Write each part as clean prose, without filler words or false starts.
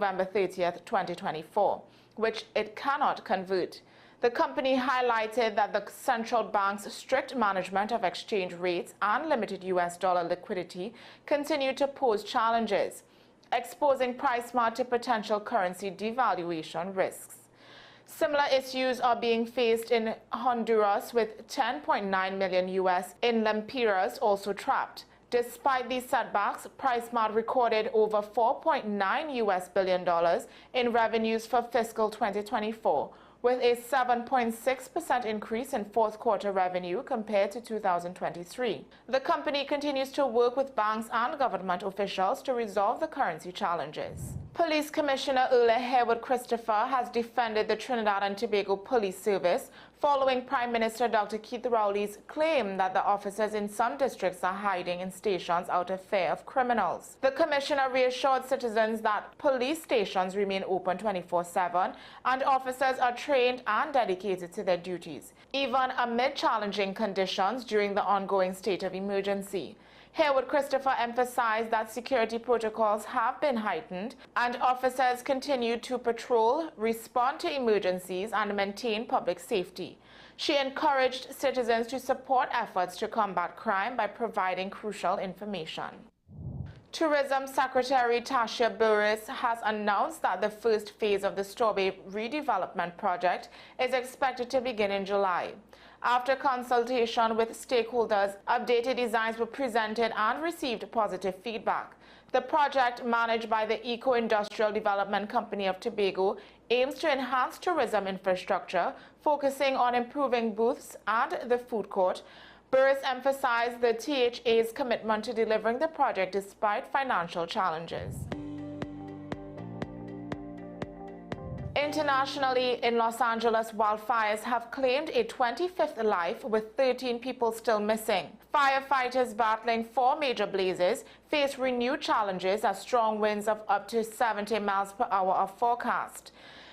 November 30th, 2024, which it cannot convert. The company highlighted that the central bank's strict management of exchange rates and limited US dollar liquidity continue to pose challenges, exposing PriceSmart to potential currency devaluation risks. Similar issues are being faced in Honduras, with 10.9 million US in lempiras also trapped. Despite these setbacks, PriceSmart recorded over $4.9 billion in revenues for fiscal 2024, with a 7.6% increase in fourth quarter revenue compared to 2023. The company continues to work with banks and government officials to resolve the currency challenges. Police Commissioner Earle Harewood Christopher has defended the Trinidad and Tobago Police Service following Prime Minister Dr. Keith Rowley's claim that the officers in some districts are hiding in stations out of fear of criminals. The commissioner reassured citizens that police stations remain open 24/7 and officers are trained and dedicated to their duties, even amid challenging conditions during the ongoing state of emergency. Harewood Christopher emphasized that security protocols have been heightened and officers continue to patrol, respond to emergencies, and maintain public safety. She encouraged citizens to support efforts to combat crime by providing crucial information. Tourism Secretary Tasha Burris has announced that the first phase of the Strawberry redevelopment project is expected to begin in July. After consultation with stakeholders, updated designs were presented and received positive feedback. The project, managed by the Eco-Industrial Development Company of Tobago, aims to enhance tourism infrastructure, focusing on improving booths and the food court. Burris emphasized the THA's commitment to delivering the project despite financial challenges. Internationally, in Los Angeles, wildfires have claimed a 25th life, with 13 people still missing. Firefighters battling 4 major blazes face renewed challenges as strong winds of up to 70 miles per hour are forecast.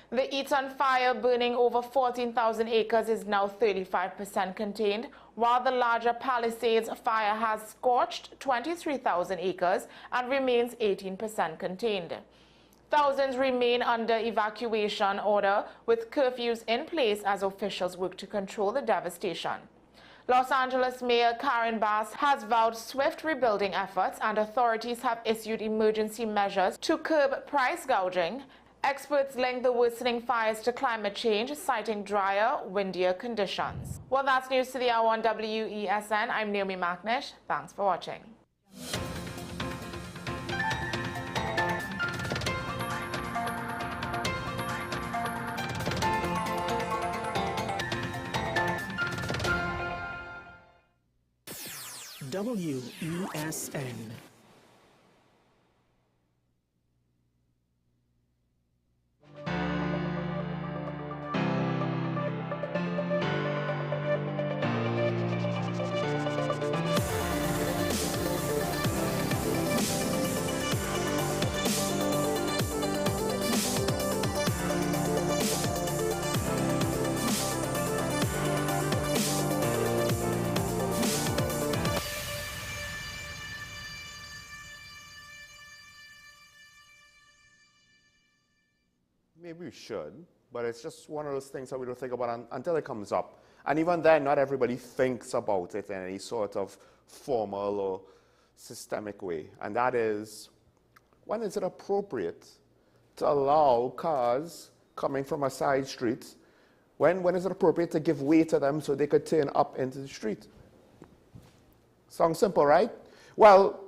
The Eaton fire, burning over 14,000 acres, is now 35% contained, while the larger Palisades fire has scorched 23,000 acres and remains 18% contained. Thousands remain under evacuation order, with curfews in place as officials work to control the devastation. Los Angeles Mayor Karen Bass has vowed swift rebuilding efforts, and authorities have issued emergency measures to curb price gouging. Experts link the worsening fires to climate change, citing drier, windier conditions. Well, that's news to the hour on WESN. I'm Naomi McNish. Thanks for watching. WESN. Maybe we should, but it's just one of those things that we don't think about until it comes up. And even then, not everybody thinks about it in any sort of formal or systemic way. And that is, when is it appropriate to allow cars coming from a side street? When is it appropriate to give way to them so they could turn up into the street? Sounds simple, right? Well,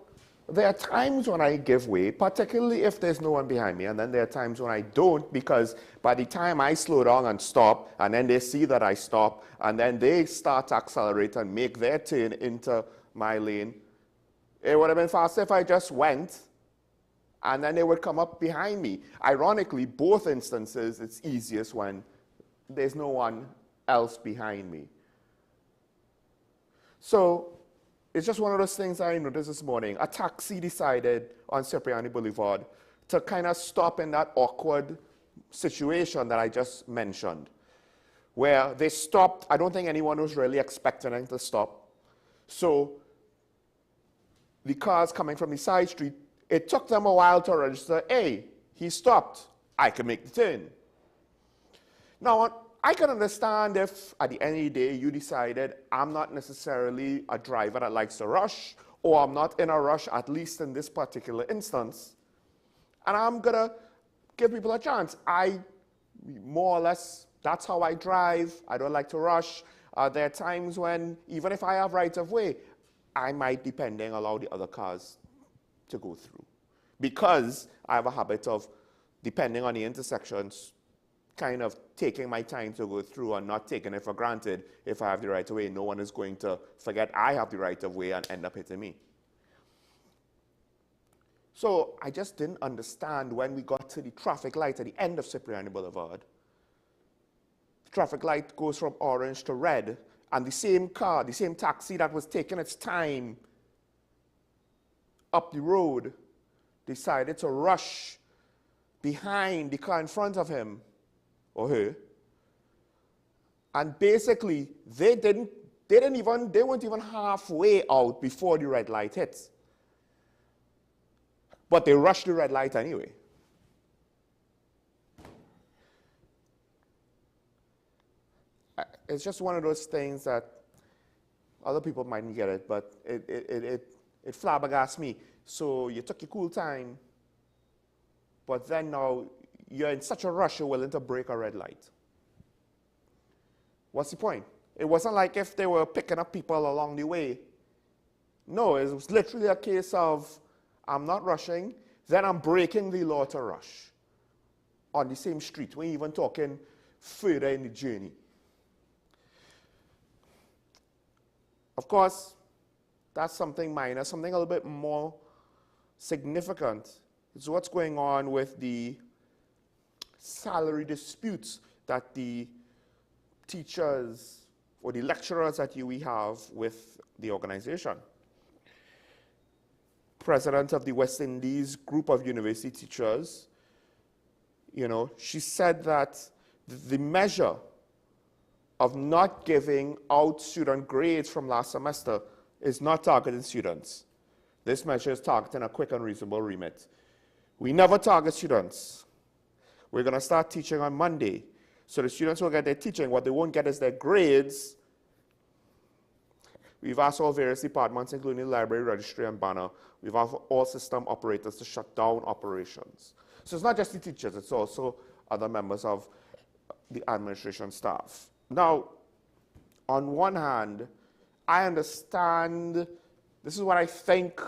there are times when I give way, particularly if there's no one behind me, and then there are times when I don't, because by the time I slow down and stop, and then they see that I stop, and then they start to accelerate and make their turn into my lane, it would have been faster if I just went, and then they would come up behind me. Ironically, both instances, it's easiest when there's no one else behind me. So, it's just one of those things I noticed this morning. A taxi decided on Cipriani Boulevard to kind of stop in that awkward situation that I just mentioned, where they stopped. I don't think anyone was really expecting them to stop. So the cars coming from the side street, it took them a while to register, hey, he stopped. I can make the turn. Now, I can understand if at the end of the day you decided I'm not necessarily a driver that likes to rush, or I'm not in a rush, at least in this particular instance, and I'm going to give people a chance. I, more or less, that's how I drive. I don't like to rush. There are times when, even if I have right of way, I might, depending, allow the other cars to go through. Because I have a habit of, depending on the intersections, kind of taking my time to go through and not taking it for granted. If I have the right of way, no one is going to forget I have the right of way and end up hitting me. So I just didn't understand when we got to the traffic light at the end of Cipriani Boulevard. The traffic light goes from orange to red, and the same car, the same taxi that was taking its time up the road decided to rush behind the car in front of him or her. And basically, they weren't even halfway out before the red light hits. But they rushed the red light anyway. It's just one of those things that other people mightn't get it, but it flabbergasts me. So you took your cool time, but then now you're in such a rush you're willing to break a red light. What's the point? It wasn't like if they were picking up people along the way. No, it was literally a case of I'm not rushing, then I'm breaking the law to rush on the same street. We're even talking further in the journey. Of course, that's something minor. Something a little bit more significant is what's going on with the salary disputes that the teachers or the lecturers at UE have with the organization. President of the West Indies group of university teachers, she said that the measure of not giving out student grades from last semester is not targeting students. This measure is targeting a quick and reasonable remit. We never target students. We're going to start teaching on Monday. So the students will get their teaching. What they won't get is their grades. We've asked all various departments, including the library, registry, and banner. We've asked all system operators to shut down operations. So it's not just the teachers, it's also other members of the administration staff. Now, on one hand, I understand, this is what I think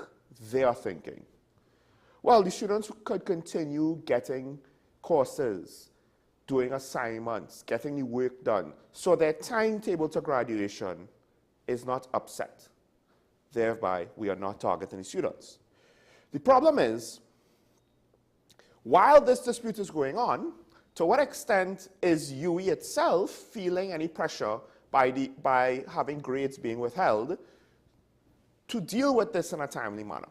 they are thinking. Well, the students could continue getting courses, doing assignments, getting the work done, so their timetable to graduation is not upset. Thereby, we are not targeting the students. The problem is, while this dispute is going on, to what extent is UE itself feeling any pressure by having grades being withheld to deal with this in a timely manner?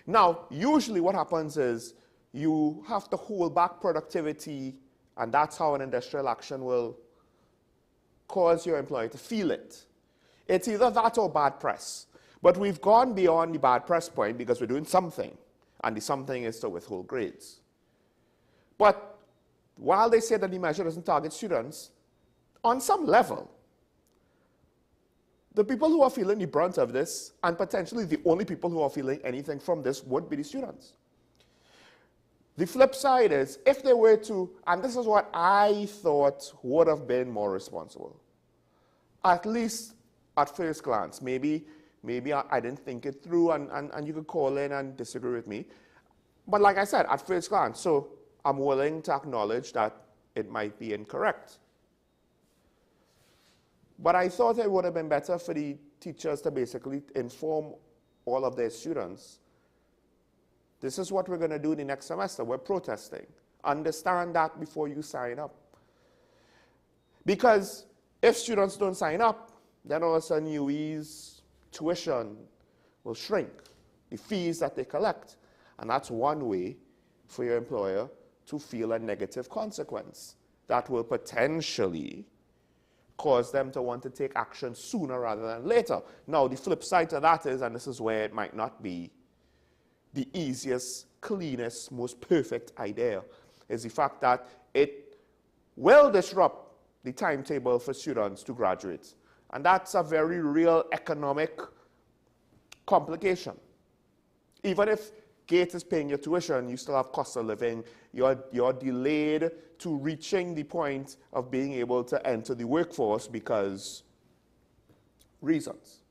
Now, usually what happens is you have to hold back productivity, and that's how an industrial action will cause your employer to feel it. It's either that or bad press. But we've gone beyond the bad press point because we're doing something, and the something is to withhold grades. But while they say that the measure doesn't target students, on some level, the people who are feeling the brunt of this, and potentially the only people who are feeling anything from this, would be the students. The flip side is, if they were to, and this is what I thought would have been more responsible, at least at first glance, maybe I didn't think it through, and you could call in and disagree with me. But like I said, at first glance, so I'm willing to acknowledge that it might be incorrect. But I thought it would have been better for the teachers to basically inform all of their students, this is what we're going to do the next semester. We're protesting. Understand that before you sign up. Because if students don't sign up, then all of a sudden UE's tuition will shrink, the fees that they collect. And that's one way for your employer to feel a negative consequence that will potentially cause them to want to take action sooner rather than later. Now, the flip side to that is, and this is where it might not be the easiest cleanest, most perfect idea is the fact that it will disrupt the timetable for students to graduate. And that's a very real economic complication. Even if Gate is paying your tuition, you still have cost of living. You're delayed to reaching the point of being able to enter the workforce because reasons.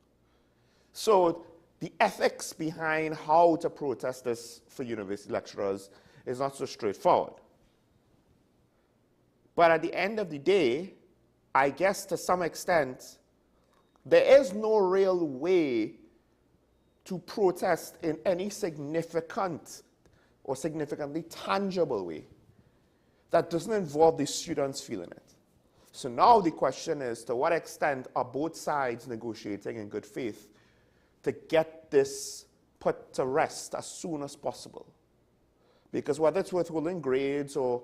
So the ethics behind how to protest this for university lecturers is not so straightforward. But at the end of the day, I guess to some extent, there is no real way to protest in any significant or significantly tangible way that doesn't involve the students feeling it. So now the question is, to what extent are both sides negotiating in good faith to get this put to rest as soon as possible? Because whether it's withholding grades or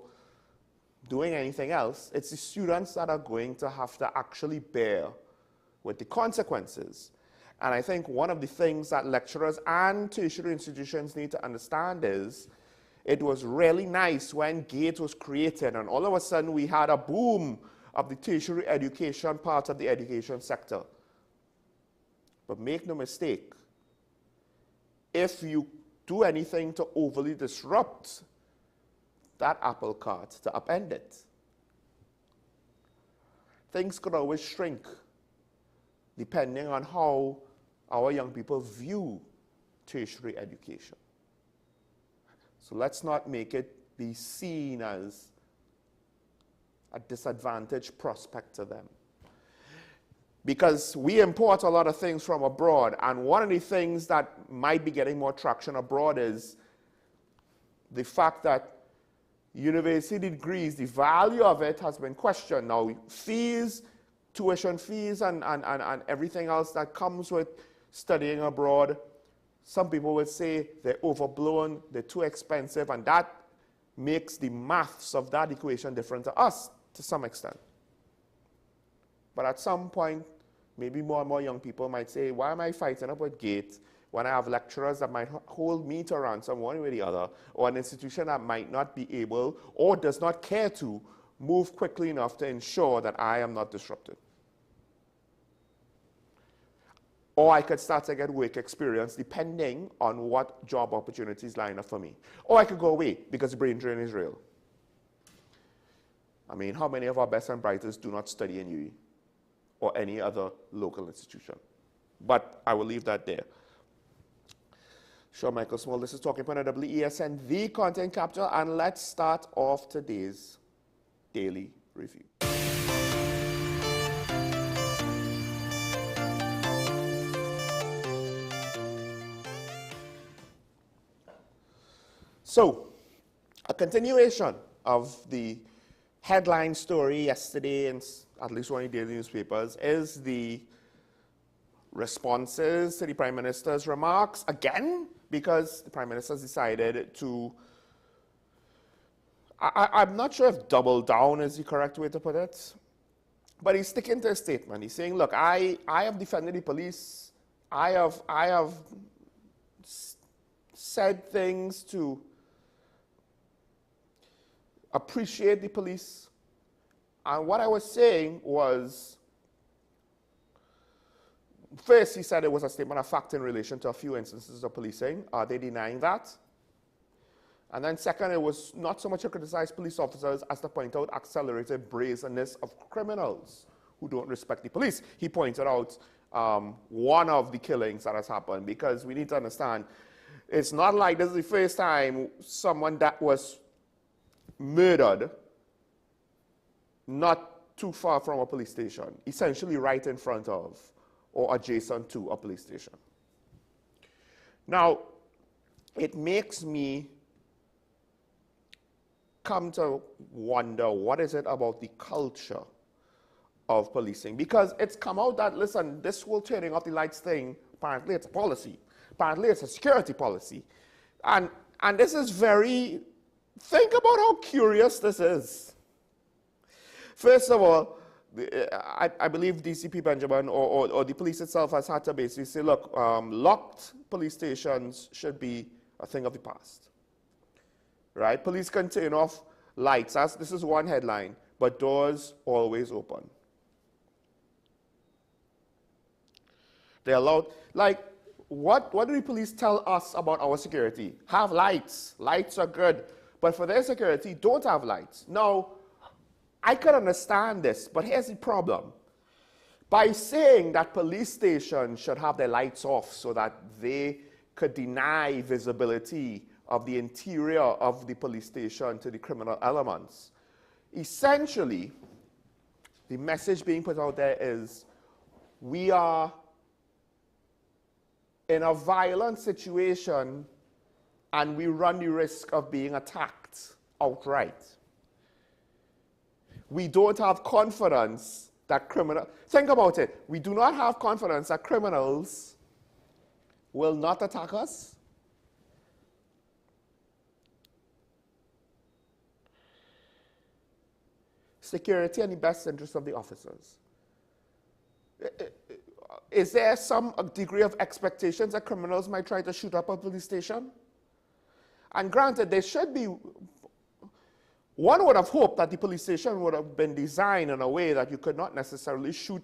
doing anything else, it's the students that are going to have to actually bear with the consequences. And I think one of the things that lecturers and tertiary institutions need to understand is it was really nice when GATE was created and all of a sudden we had a boom of the tertiary education part of the education sector. But make no mistake, if you do anything to overly disrupt that apple cart, to upend it, things could always shrink depending on how our young people view tertiary education. So let's not make it be seen as a disadvantaged prospect to them. Because we import a lot of things from abroad, and one of the things that might be getting more traction abroad is the fact that university degrees, the value of it has been questioned. Now, fees, tuition fees, and everything else that comes with studying abroad, some people would say they're overblown, they're too expensive, and that makes the maths of that equation different to us to some extent. But at some point, maybe more and more young people might say, why am I fighting up with GATE when I have lecturers that might hold me to ransom one way or the other, or an institution that might not be able or does not care to move quickly enough to ensure that I am not disrupted? Or I could start to get work experience depending on what job opportunities line up for me. Or I could go away because the brain drain is real. I mean, how many of our best and brightest do not study in UE or any other local institution? But I will leave that there. Sure, Michael Small, this is Talking Point at WESN, the content capital, and let's start off today's daily review. So, a continuation of the headline story yesterday in at least one of the daily newspapers is the responses to the Prime Minister's remarks, again, because the Prime Minister's decided to, I'm not sure if double down is the correct way to put it, but he's sticking to his statement. He's saying, look, I have defended the police. I have said things to appreciate the police. And what I was saying was, first, he said it was a statement of fact in relation to a few instances of policing. Are they denying that? And then second, it was not so much to criticize police officers as to point out accelerated brazenness of criminals who don't respect the police. He pointed out one of the killings that has happened, because we need to understand, it's not like this is the first time someone that was murdered not too far from a police station, essentially right in front of or adjacent to a police station. Now, it makes me come to wonder, what is it about the culture of policing? Because it's come out that, listen, this whole turning off the lights thing, apparently it's a policy. Apparently it's a security policy. And this is very, think about how curious this is. First of all, I believe DCP Benjamin or the police itself has had to basically say, look, locked police stations should be a thing of the past. right? Police can turn off lights. This is one headline, but doors always open. They're allowed, like, what do the police tell us about our security? Have lights. Lights are good. But for their security, don't have lights. Now, I could understand this, but here's the problem. By saying that police stations should have their lights off so that they could deny visibility of the interior of the police station to the criminal elements, essentially, the message being put out there is we are in a violent situation and we run the risk of being attacked outright. We don't have confidence that think about it, we do not have confidence that criminals will not attack us. Security and the best interest of the officers. Is there some degree of expectations that criminals might try to shoot up a police station? And granted, there should be, one would have hoped that the police station would have been designed in a way that you could not necessarily shoot,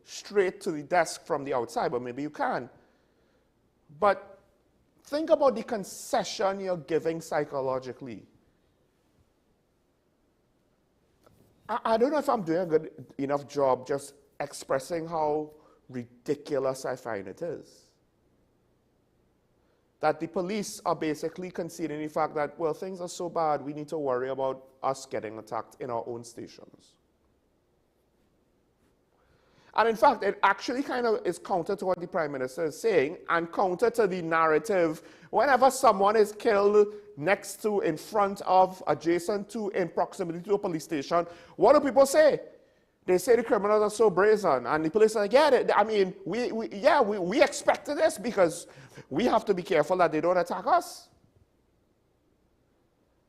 straight to the desk from the outside, but maybe you can. But think about the concession you're giving psychologically. I don't know if I'm doing a good enough job just expressing how ridiculous I find it is. That the police are basically conceding the fact that, well, things are so bad, we need to worry about us getting attacked in our own stations. And in fact, it actually kind of is counter to what the Prime Minister is saying, and counter to the narrative. Whenever someone is killed next to, in front of, adjacent to, in proximity to a police station, what do people say? They say the criminals are so brazen, and the police are like, yeah, I mean, we expected this because we have to be careful that they don't attack us.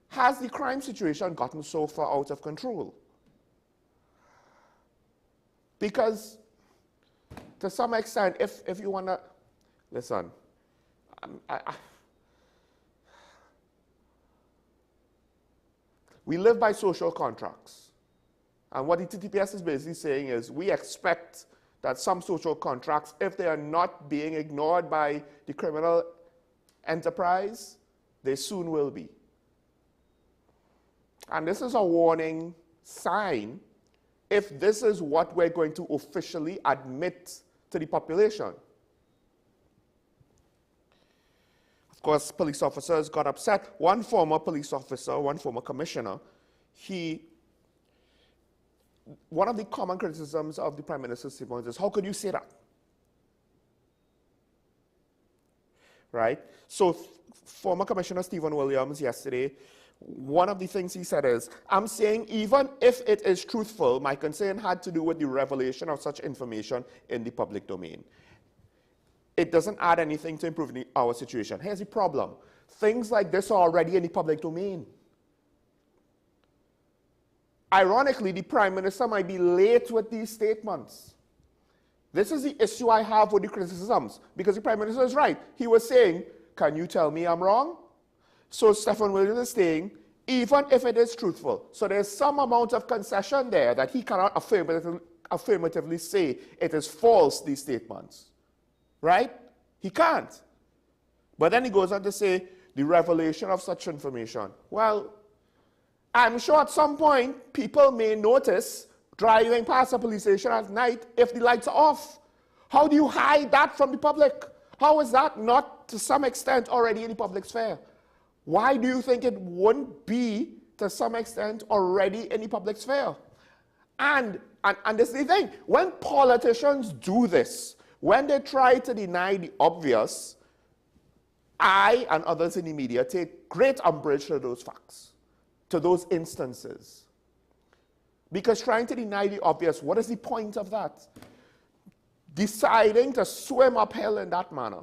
Has the crime situation gotten so far out of control? Because to some extent, if you want to, listen, we live by social contracts. And what the TTPS is basically saying is we expect that some social contracts, if they are not being ignored by the criminal enterprise, they soon will be. And this is a warning sign if this is what we're going to officially admit to the population. Of course, police officers got upset. One former police officer, one former commissioner, one of the common criticisms of the Prime Minister's statement is, how could you say that? Right? So former Commissioner Stephen Williams yesterday, one of the things he said is, I'm saying even if it is truthful, my concern had to do with the revelation of such information in the public domain. It doesn't add anything to improving our situation. Here's the problem. Things like this are already in the public domain. Ironically, the Prime Minister might be late with these statements. This is the issue I have with the criticisms, because the Prime Minister is right. He was saying, can you tell me I'm wrong? So Stephen Williams is saying, even if it is truthful, so there's some amount of concession there that he cannot affirmatively say it is false, these statements. Right? He can't. But then he goes on to say, the revelation of such information. Well, I'm sure at some point people may notice driving past a police station at night if the lights are off. How do you hide that from the public? How is that not to some extent already in the public sphere? Why do you think it wouldn't be to some extent already in the public sphere? And this is the thing, when politicians do this, when they try to deny the obvious, I and others in the media take great umbrage to those facts, to those instances. Because trying to deny the obvious, what is the point of that? Deciding to swim uphill in that manner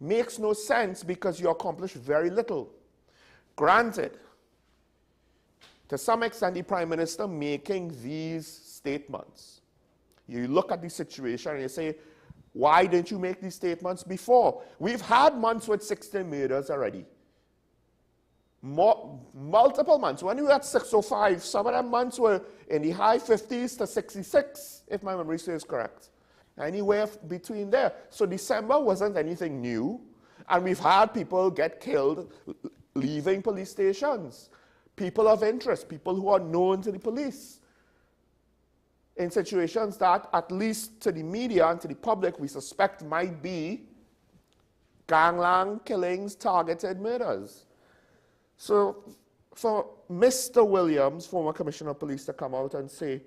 makes no sense because you accomplish very little. Granted, to some extent, the Prime Minister making these statements, you look at the situation and you say, why didn't you make these statements before? We've had months with 16 murders already. multiple months. When you were at 605, some of them months were in the high 50s to 66, if my memory serves correct. Anywhere between there. So December wasn't anything new. And we've had people get killed leaving police stations. People of interest, people who are known to the police. In situations that, at least to the media and to the public, we suspect might be gangland killings, targeted murders. So for Mr. Williams, former Commissioner of Police, to come out and say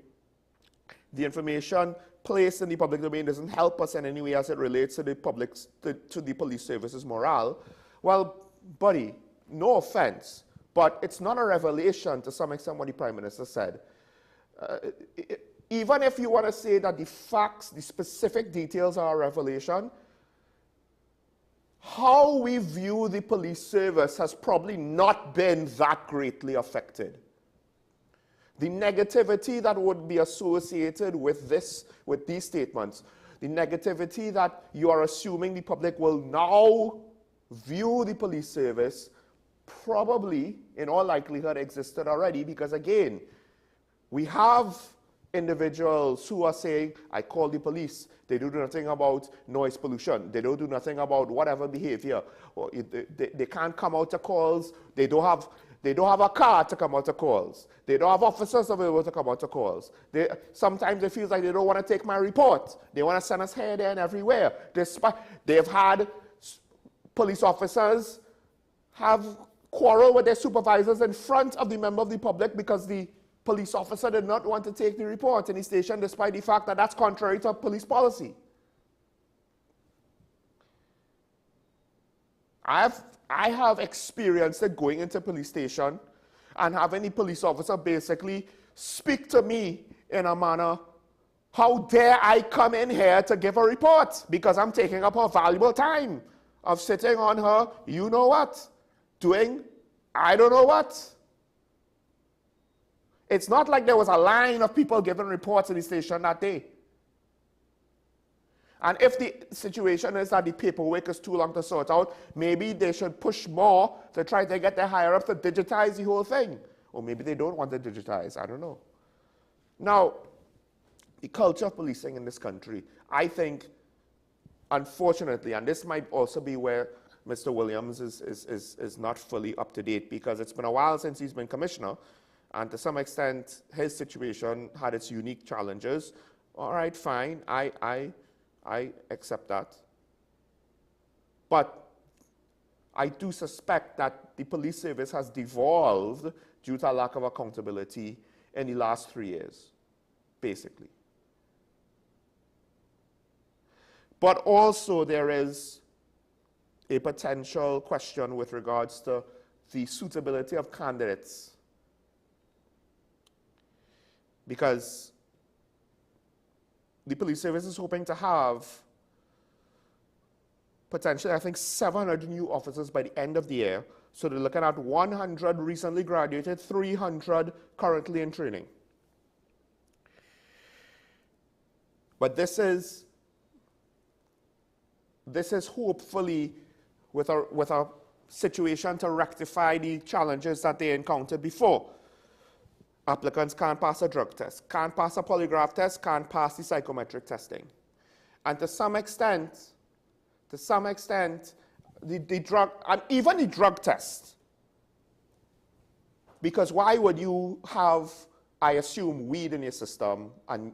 the information placed in the public domain doesn't help us in any way as it relates to the public's, to the police service's morale, well, buddy, no offense, but it's not a revelation to some extent what the Prime Minister said. Even if you want to say that the facts, the specific details are a revelation, how we view the police service has probably not been that greatly affected. The negativity that would be associated with these statements, the negativity that you are assuming the public will now view the police service, probably, in all likelihood, existed already, because again, we have individuals who are saying, I call the police. They do nothing about noise pollution. They don't do nothing about whatever behavior. Or they can't come out to calls. They don't have a car to come out to calls. They don't have officers available to come out to calls. Sometimes it feels like they don't want to take my report. They want to send us here, there, and everywhere. They've had police officers have quarreled with their supervisors in front of the member of the public because the police officer did not want to take the report in the station, despite the fact that that's contrary to police policy. I have experienced it going into a police station and having the police officer basically speak to me in a manner, how dare I come in here to give a report because I'm taking up her valuable time of sitting on her, you know what, doing I don't know what. It's not like there was a line of people giving reports in the station that day. And if the situation is that the paperwork is too long to sort out, maybe they should push more to try to get their higher ups to digitize the whole thing. Or maybe they don't want to digitize, I don't know. Now, the culture of policing in this country, I think, unfortunately, and this might also be where Mr. Williams is not fully up to date, because it's been a while since he's been commissioner, and to some extent, his situation had its unique challenges. All right, fine, I accept that. But I do suspect that the police service has devolved due to a lack of accountability in the last 3 years, basically. But also there is a potential question with regards to the suitability of candidates. Because the police service is hoping to have potentially, I think, 700 new officers by the end of the year. So they're looking at 100 recently graduated, 300 currently in training. But this is hopefully with a situation to rectify the challenges that they encountered before. Applicants can't pass a drug test, can't pass a polygraph test, can't pass the psychometric testing. And to some extent, the drug, and even the drug test, because why would you have, I assume, weed in your system and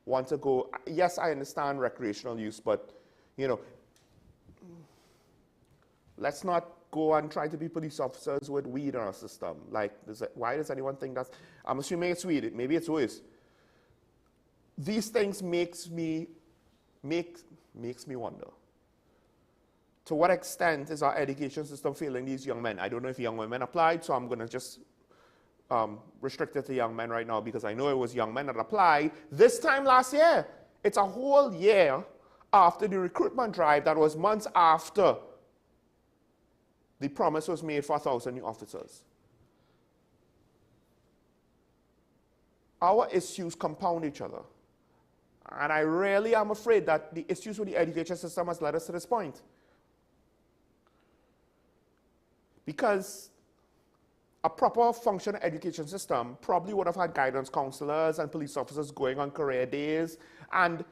want to go, yes, I understand recreational use, but, you know, let's not go and try to be police officers with weed in our system. Like, why does anyone think that's, I'm assuming it's weed, maybe it's worse. These things makes me wonder. To what extent is our education system failing these young men? I don't know if young women applied, so I'm going to just restrict it to young men right now, because I know it was young men that applied this time last year. It's a whole year after the recruitment drive that was months after the promise was made for 1,000 new officers. Our issues compound each other. And I really am afraid that the issues with the education system has led us to this point. Because a proper functioning education system probably would have had guidance counselors and police officers going on career days, and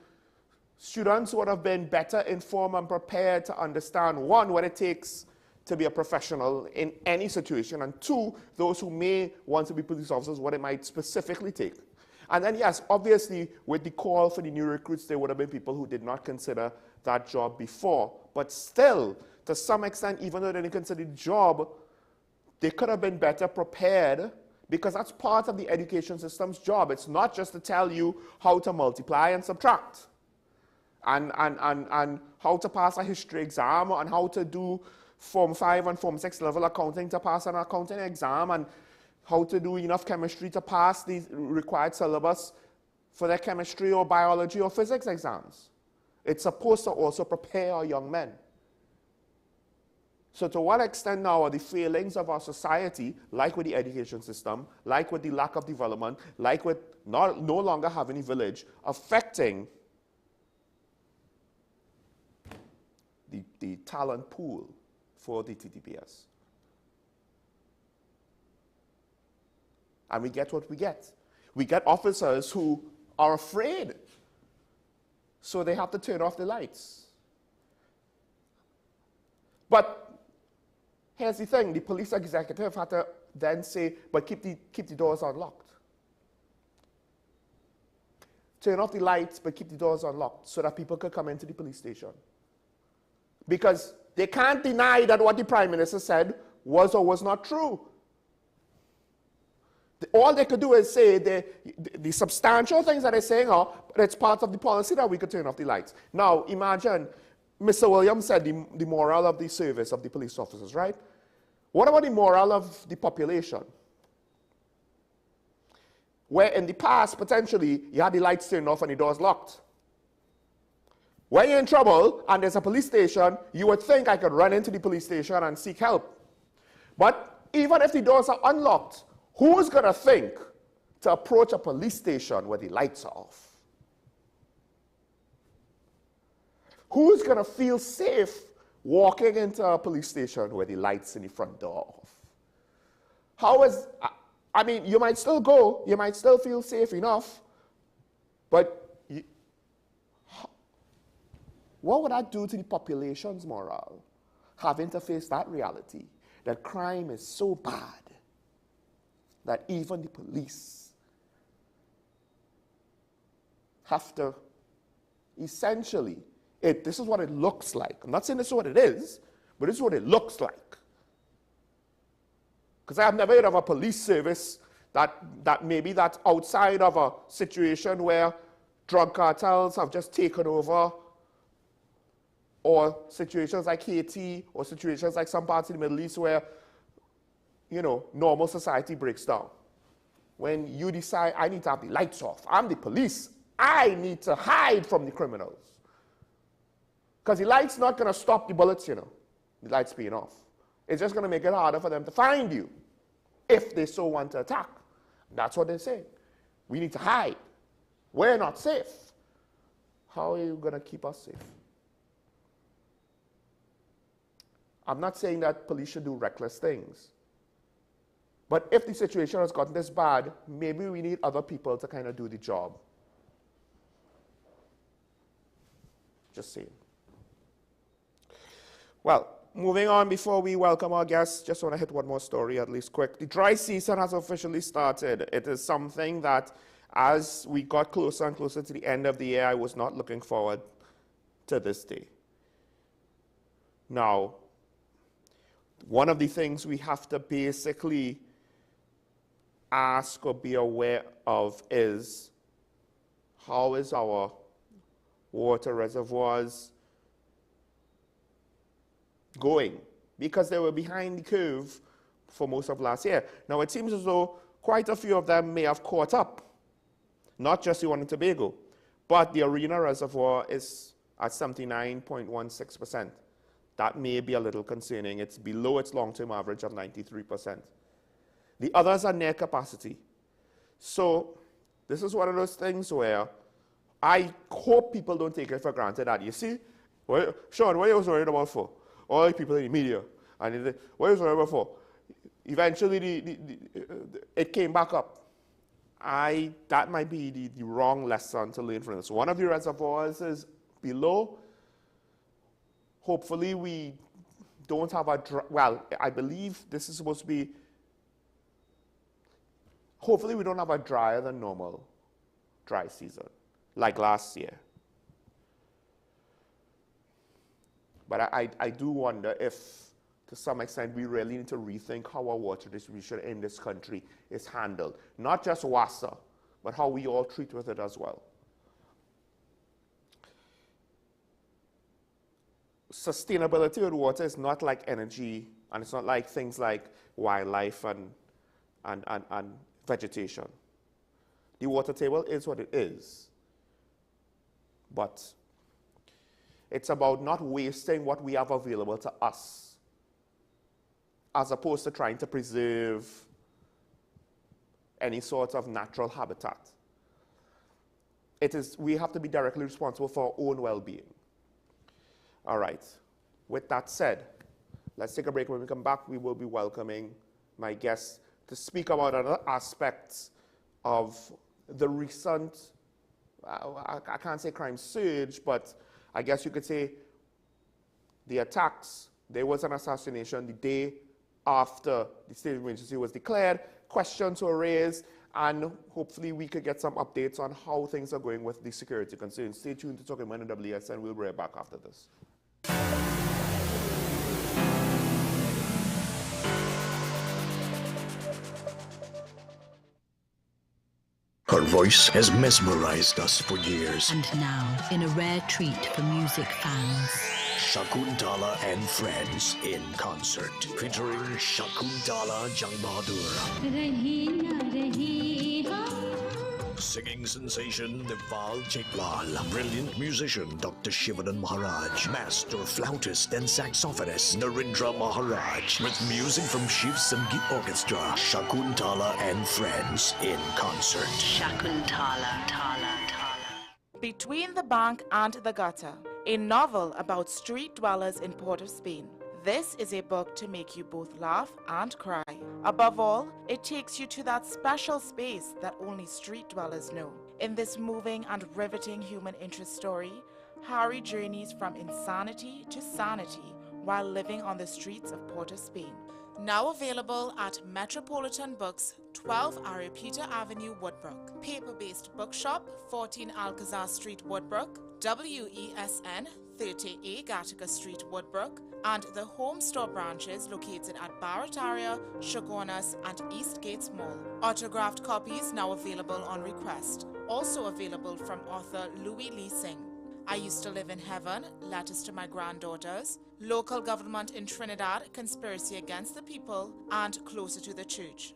students would have been better informed and prepared to understand, one, what it takes to be a professional in any situation, and two, those who may want to be police officers, what it might specifically take. And then, yes, obviously, with the call for the new recruits, there would have been people who did not consider that job before. But still, to some extent, even though they didn't consider the job, they could have been better prepared, because that's part of the education system's job. It's not just to tell you how to multiply and subtract, and how to pass a history exam, and how to do Form 5 and Form 6 level accounting to pass an accounting exam, and how to do enough chemistry to pass the required syllabus for their chemistry or biology or physics exams. It's supposed to also prepare our young men. So to what extent now are the failings of our society, like with the education system, like with the lack of development, like with no longer having a village, affecting the talent pool for the TTPS? And we get what we get. We get officers who are afraid, so they have to turn off the lights. But here's the thing, the police executive had to then say, but keep the doors unlocked. Turn off the lights, but keep the doors unlocked so that people could come into the police station. Because they can't deny that what the Prime Minister said was or was not true. All they could do is say the substantial things that they're saying are, but it's part of the policy that we could turn off the lights. Now, imagine, Mr. Williams said the morale of the service of the police officers, right? What about the morale of the population? Where in the past, potentially, you had the lights turned off and the doors locked. When you're in trouble and there's a police station, you would think I could run into the police station and seek help. But even if the doors are unlocked, who's going to think to approach a police station where the lights are off? Who's going to feel safe walking into a police station where the lights in the front door are off? How is, I mean, you might still go, you might still feel safe enough, but what would that do to the population's morale, having to face that reality, that crime is so bad that even the police have to essentially, this is what it looks like. I'm not saying this is what it is, but this is what it looks like. Because I have never heard of a police service that maybe that's outside of a situation where drug cartels have just taken over, or situations like Haiti, or situations like some parts of the Middle East where, you know, normal society breaks down. When you decide, I need to have the lights off, I'm the police, I need to hide from the criminals. Because the light's not going to stop the bullets, you know, the lights being off. It's just going to make it harder for them to find you if they so want to attack. That's what they're saying. We need to hide. We're not safe. How are you going to keep us safe? I'm not saying that police should do reckless things. But if the situation has gotten this bad, maybe we need other people to kind of do the job. Just saying. Well, moving on before we welcome our guests, just want to hit one more story, at least quick. The dry season has officially started. It is something that, as we got closer and closer to the end of the year, I was not looking forward to this day. Now, one of the things we have to basically ask or be aware of is, how is our water reservoirs going? Because they were behind the curve for most of last year. Now, it seems as though quite a few of them may have caught up, not just the one in Tobago, but the Arena Reservoir is at 79.16%. That may be a little concerning. It's below its long-term average of 93%. The others are near capacity. So this is one of those things where I hope people don't take it for granted that, you see, Sean, what are you worried about for? All the people in the media, and what are you worried about for? eventually it came back up. That might be the wrong lesson to learn from this. One of the reservoirs is below. Hopefully we don't have well, I believe this is supposed to be, hopefully we don't have a drier than normal dry season, like last year. But I do wonder if, to some extent, we really need to rethink how our water distribution in this country is handled. Not just WASA, but how we all treat with it as well. Sustainability with water is not like energy, and it's not like things like wildlife and vegetation. The water table is what it is. But it's about not wasting what we have available to us, as opposed to trying to preserve any sort of natural habitat. We have to be directly responsible for our own well-being. All right. With that said, let's take a break. When we come back, we will be welcoming my guests to speak about other aspects of the recent, I can't say crime surge, but I guess you could say the attacks. There was an assassination the day after the state of emergency was declared. Questions were raised, and hopefully we could get some updates on how things are going with the security concerns. Stay tuned to Talking Point on WSN. We'll be right back after this. Her voice has mesmerized us for years. And now, in a rare treat for music fans, Shakuntala and Friends in concert, featuring Shakuntala Jangbahadur. Singing sensation Deval Cheklal, brilliant musician Dr. Shivanan Maharaj, master flautist and saxophonist Narendra Maharaj, with music from Shiv Sangeet Orchestra, Shakuntala and Friends in concert. Shakuntala, Tala. Between the Bank and the Gutter, a novel about street dwellers in Port of Spain. This is a book to make you both laugh and cry. Above all, it takes you to that special space that only street dwellers know. In this moving and riveting human interest story, Harry journeys from insanity to sanity while living on the streets of Port of Spain. Now available at Metropolitan Books, 12 Aripita Avenue, Woodbrook. Paper-based bookshop, 14 Alcazar Street, Woodbrook. WESN, 30A Gattaca Street, Woodbrook. And the home store branches located at Barataria, Shogunas, and East Gates Mall. Autographed copies now available on request. Also available from author Louis Lee Singh. I Used to Live in Heaven, Letters to My Granddaughters, Local Government in Trinidad, Conspiracy Against the People, and Closer to the Church.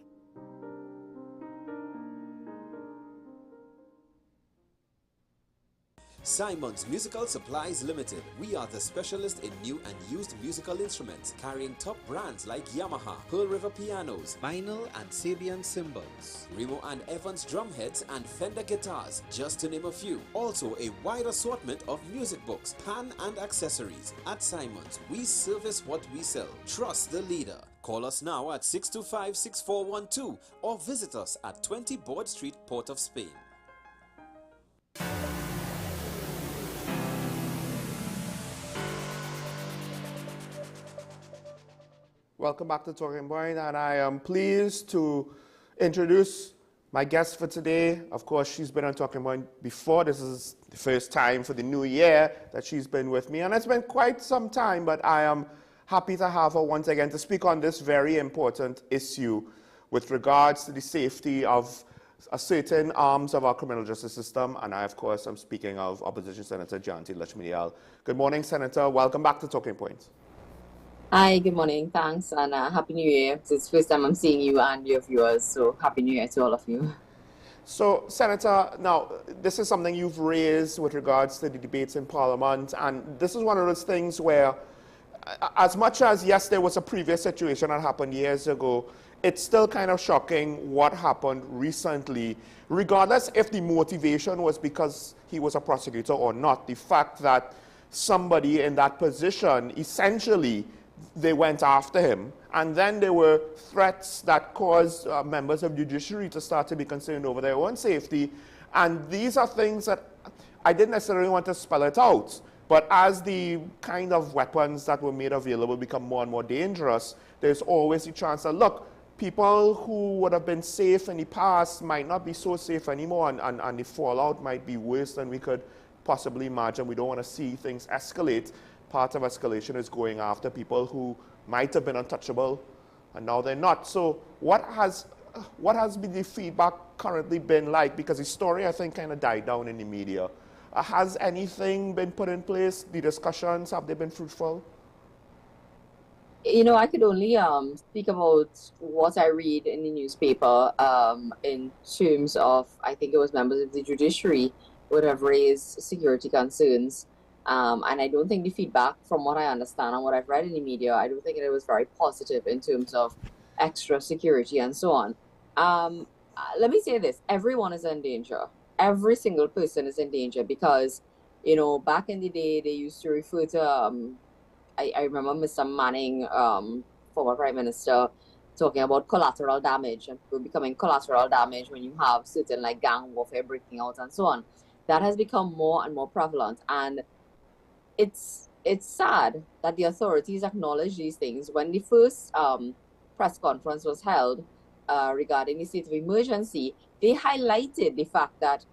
Simon's Musical Supplies Limited. We are the specialist in new and used musical instruments, carrying top brands like Yamaha, Pearl River Pianos, Vinyl and Sabian cymbals, Remo and Evans drumheads and Fender guitars, just to name a few. Also a wide assortment of music books, pan and accessories. At Simon's, we service what we sell. Trust the leader. Call us now at 625-6412 or visit us at 20 Board Street, Port of Spain. Welcome back to Talking Point, and I am pleased to introduce my guest for today. Of course, she's been on Talking Point before. This is the first time for the new year that she's been with me, and it's been quite some time, but I am happy to have her once again to speak on this very important issue with regards to the safety of certain arms of our criminal justice system, and I, of course, am speaking of Opposition Senator Janti Lakshminiyal. Good morning, Senator. Welcome back to Talking Point. Hi, good morning. Thanks, and Happy New Year. It's the first time I'm seeing you and your viewers, so Happy New Year to all of you. So, Senator, now, this is something you've raised with regards to the debates in Parliament, and this is one of those things where, as much as, yes, there was a previous situation that happened years ago, it's still kind of shocking what happened recently, regardless if the motivation was because he was a prosecutor or not. The fact that somebody in that position essentially they went after him. And then there were threats that caused members of judiciary to start to be concerned over their own safety. And these are things that I didn't necessarily want to spell it out. But as the kind of weapons that were made available become more and more dangerous, there's always the chance that, look, people who would have been safe in the past might not be so safe anymore, and the fallout might be worse than we could possibly imagine. We don't want to see things escalate. Part of escalation is going after people who might have been untouchable, and now they're not. So what has been the feedback currently been like? Because the story, I think, kind of died down in the media. Has anything been put in place? The discussions, have they been fruitful? You know, I could only speak about what I read in the newspaper in terms of, I think it was members of the judiciary would have raised security concerns. And I don't think the feedback, from what I understand and what I've read in the media, I don't think it was very positive in terms of extra security and so on. Let me say this, everyone is in danger. Every single person is in danger because, you know, back in the day, they used to refer to, I remember Mr. Manning, former Prime Minister, talking about collateral damage and people becoming collateral damage when you have certain like gang warfare breaking out and so on. That has become more and more prevalent. And it's sad that the authorities acknowledge these things. When the first press conference was held regarding the state of emergency, they highlighted the fact that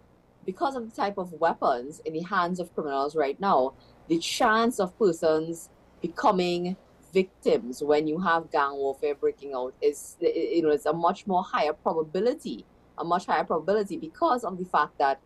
because of the type of weapons in the hands of criminals right now, the chance of persons becoming victims when you have gang warfare breaking out is, you know, it's a much higher probability because of the fact that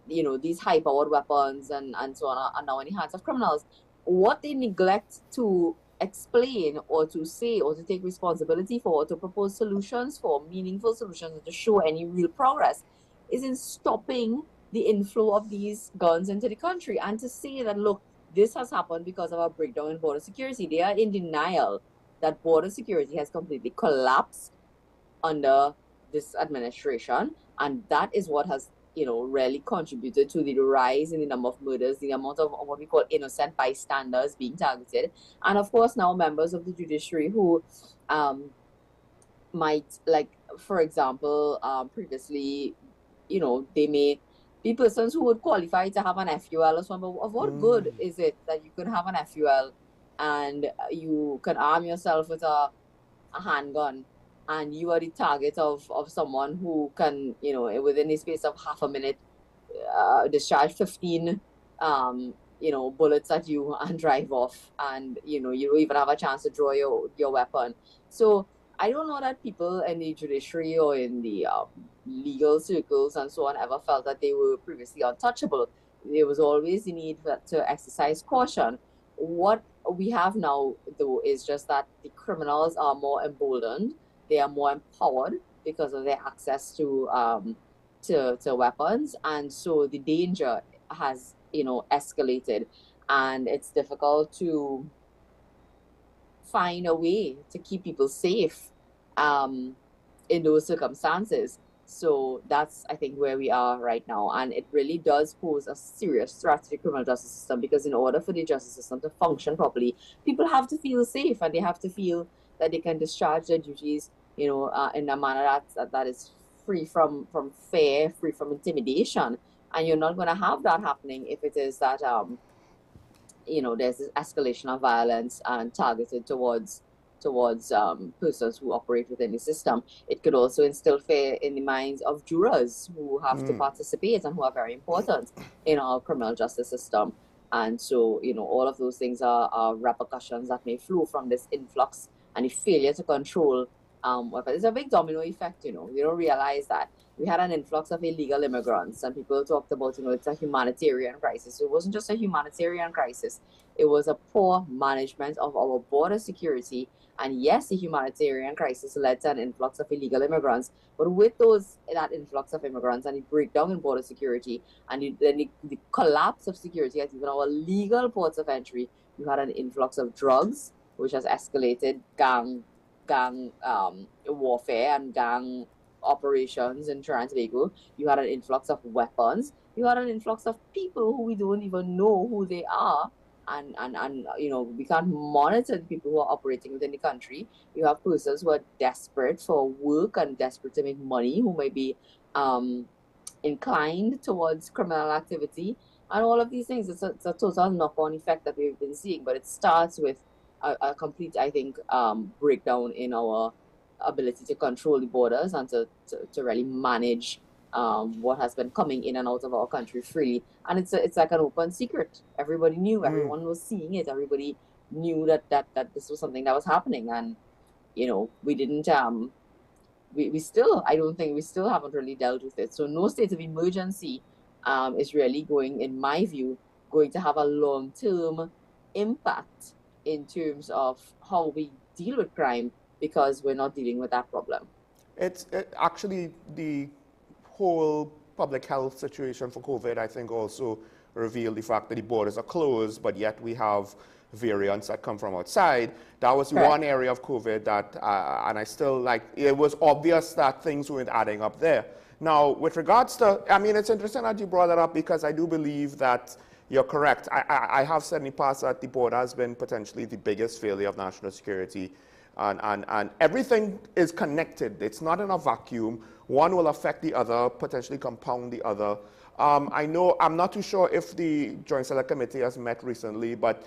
you know, these high-powered weapons and so on are now in the hands of criminals. What they neglect to explain or to say or to take responsibility for or to propose solutions for, meaningful solutions, or to show any real progress, is in stopping the inflow of these guns into the country and to say that, look, this has happened because of a breakdown in border security. They are in denial that border security has completely collapsed under this administration, and that is what has, you know, really contributed to the rise in the number of murders, the amount of what we call innocent bystanders being targeted, and of course now members of the judiciary who might, like, for example, previously, you know, they may be persons who would qualify to have an FUL or something. Of what good is it that you could have an FUL and you can arm yourself with a handgun and you are the target of someone who can, you know, within the space of half a minute, discharge 15, you know, bullets at you and drive off, and, you know, you don't even have a chance to draw your weapon. So I don't know that people in the judiciary or in the legal circles and so on ever felt that they were previously untouchable. There was always the need to exercise caution. What we have now, though, is just that the criminals are more emboldened. They are more empowered because of their access to weapons, and so the danger has, you know, escalated, and it's difficult to find a way to keep people safe in those circumstances. So that's, I think, where we are right now, and it really does pose a serious threat to the criminal justice system, because in order for the justice system to function properly, people have to feel safe and they have to feel that they can discharge their duties, you know, in a manner that is free from fear, free from intimidation. And you're not going to have that happening if it is that you know, there's this escalation of violence and targeted towards persons who operate within the system. It could also instill fear in the minds of jurors who have to participate and who are very important in our criminal justice system. And so, you know, all of those things are repercussions that may flow from this influx and the failure to control weapons. It's a big domino effect, you know. You don't realize that we had an influx of illegal immigrants, and people talked about, you know, it's a humanitarian crisis. It wasn't just a humanitarian crisis. It was a poor management of our border security. And yes, the humanitarian crisis led to an influx of illegal immigrants. But with that influx of immigrants and the breakdown in border security and the collapse of security at even our legal ports of entry, you had an influx of drugs, which has escalated gang warfare and gang operations in Trinidad and Tobago. You had an influx of weapons. You had an influx of people who we don't even know who they are, and we can't monitor the people who are operating within the country. You have persons who are desperate for work and desperate to make money, who may be inclined towards criminal activity, and all of these things. It's a total knock-on effect that we've been seeing, but it starts with a complete, I think, breakdown in our ability to control the borders and to really manage what has been coming in and out of our country freely. And it's like an open secret. Everybody knew, everyone was seeing it, everybody knew that this was something that was happening, and we didn't we still, I don't think, we still haven't really dealt with it. So no state of emergency is really going, in my view, going to have a long-term impact in terms of how we deal with crime, because we're not dealing with that problem. Actually, the whole public health situation for COVID, I think, also revealed the fact that the borders are closed, but yet we have variants that come from outside. That was one area of COVID that, and I still it was obvious that things weren't adding up there. Now, with regards to, I mean, it's interesting that you brought that up, because I do believe that you're correct. I have said in the past that the border has been potentially the biggest failure of national security, and everything is connected. It's not in a vacuum. One will affect the other, potentially compound the other. I'm not too sure if the Joint Select Committee has met recently, but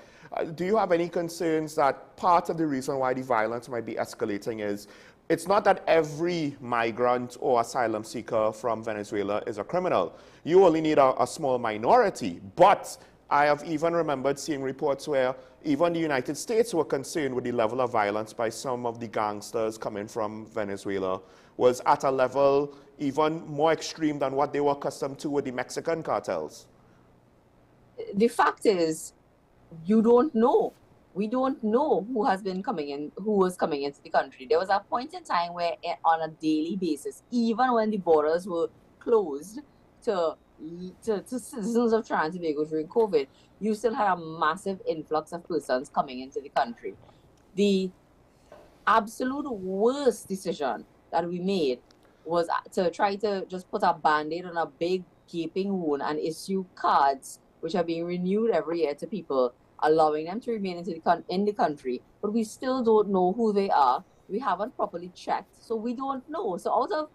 do you have any concerns that part of the reason why the violence might be escalating is it's not that every migrant or asylum seeker from Venezuela is a criminal. You only need a small minority. But I have even remembered seeing reports where even the United States were concerned with the level of violence by some of the gangsters coming from Venezuela was at a level even more extreme than what they were accustomed to with the Mexican cartels. The fact is, you don't know. We don't know who has been coming in, who was coming into the country. There was a point in time where on a daily basis, even when the borders were closed to citizens of Trinidad and Tobago during COVID, you still had a massive influx of persons coming into the country. The absolute worst decision that we made was to try to just put a band-aid on a big gaping wound and issue cards which are being renewed every year to people, allowing them to remain in the country, but we still don't know who they are. We haven't properly checked, so we don't know. So out of,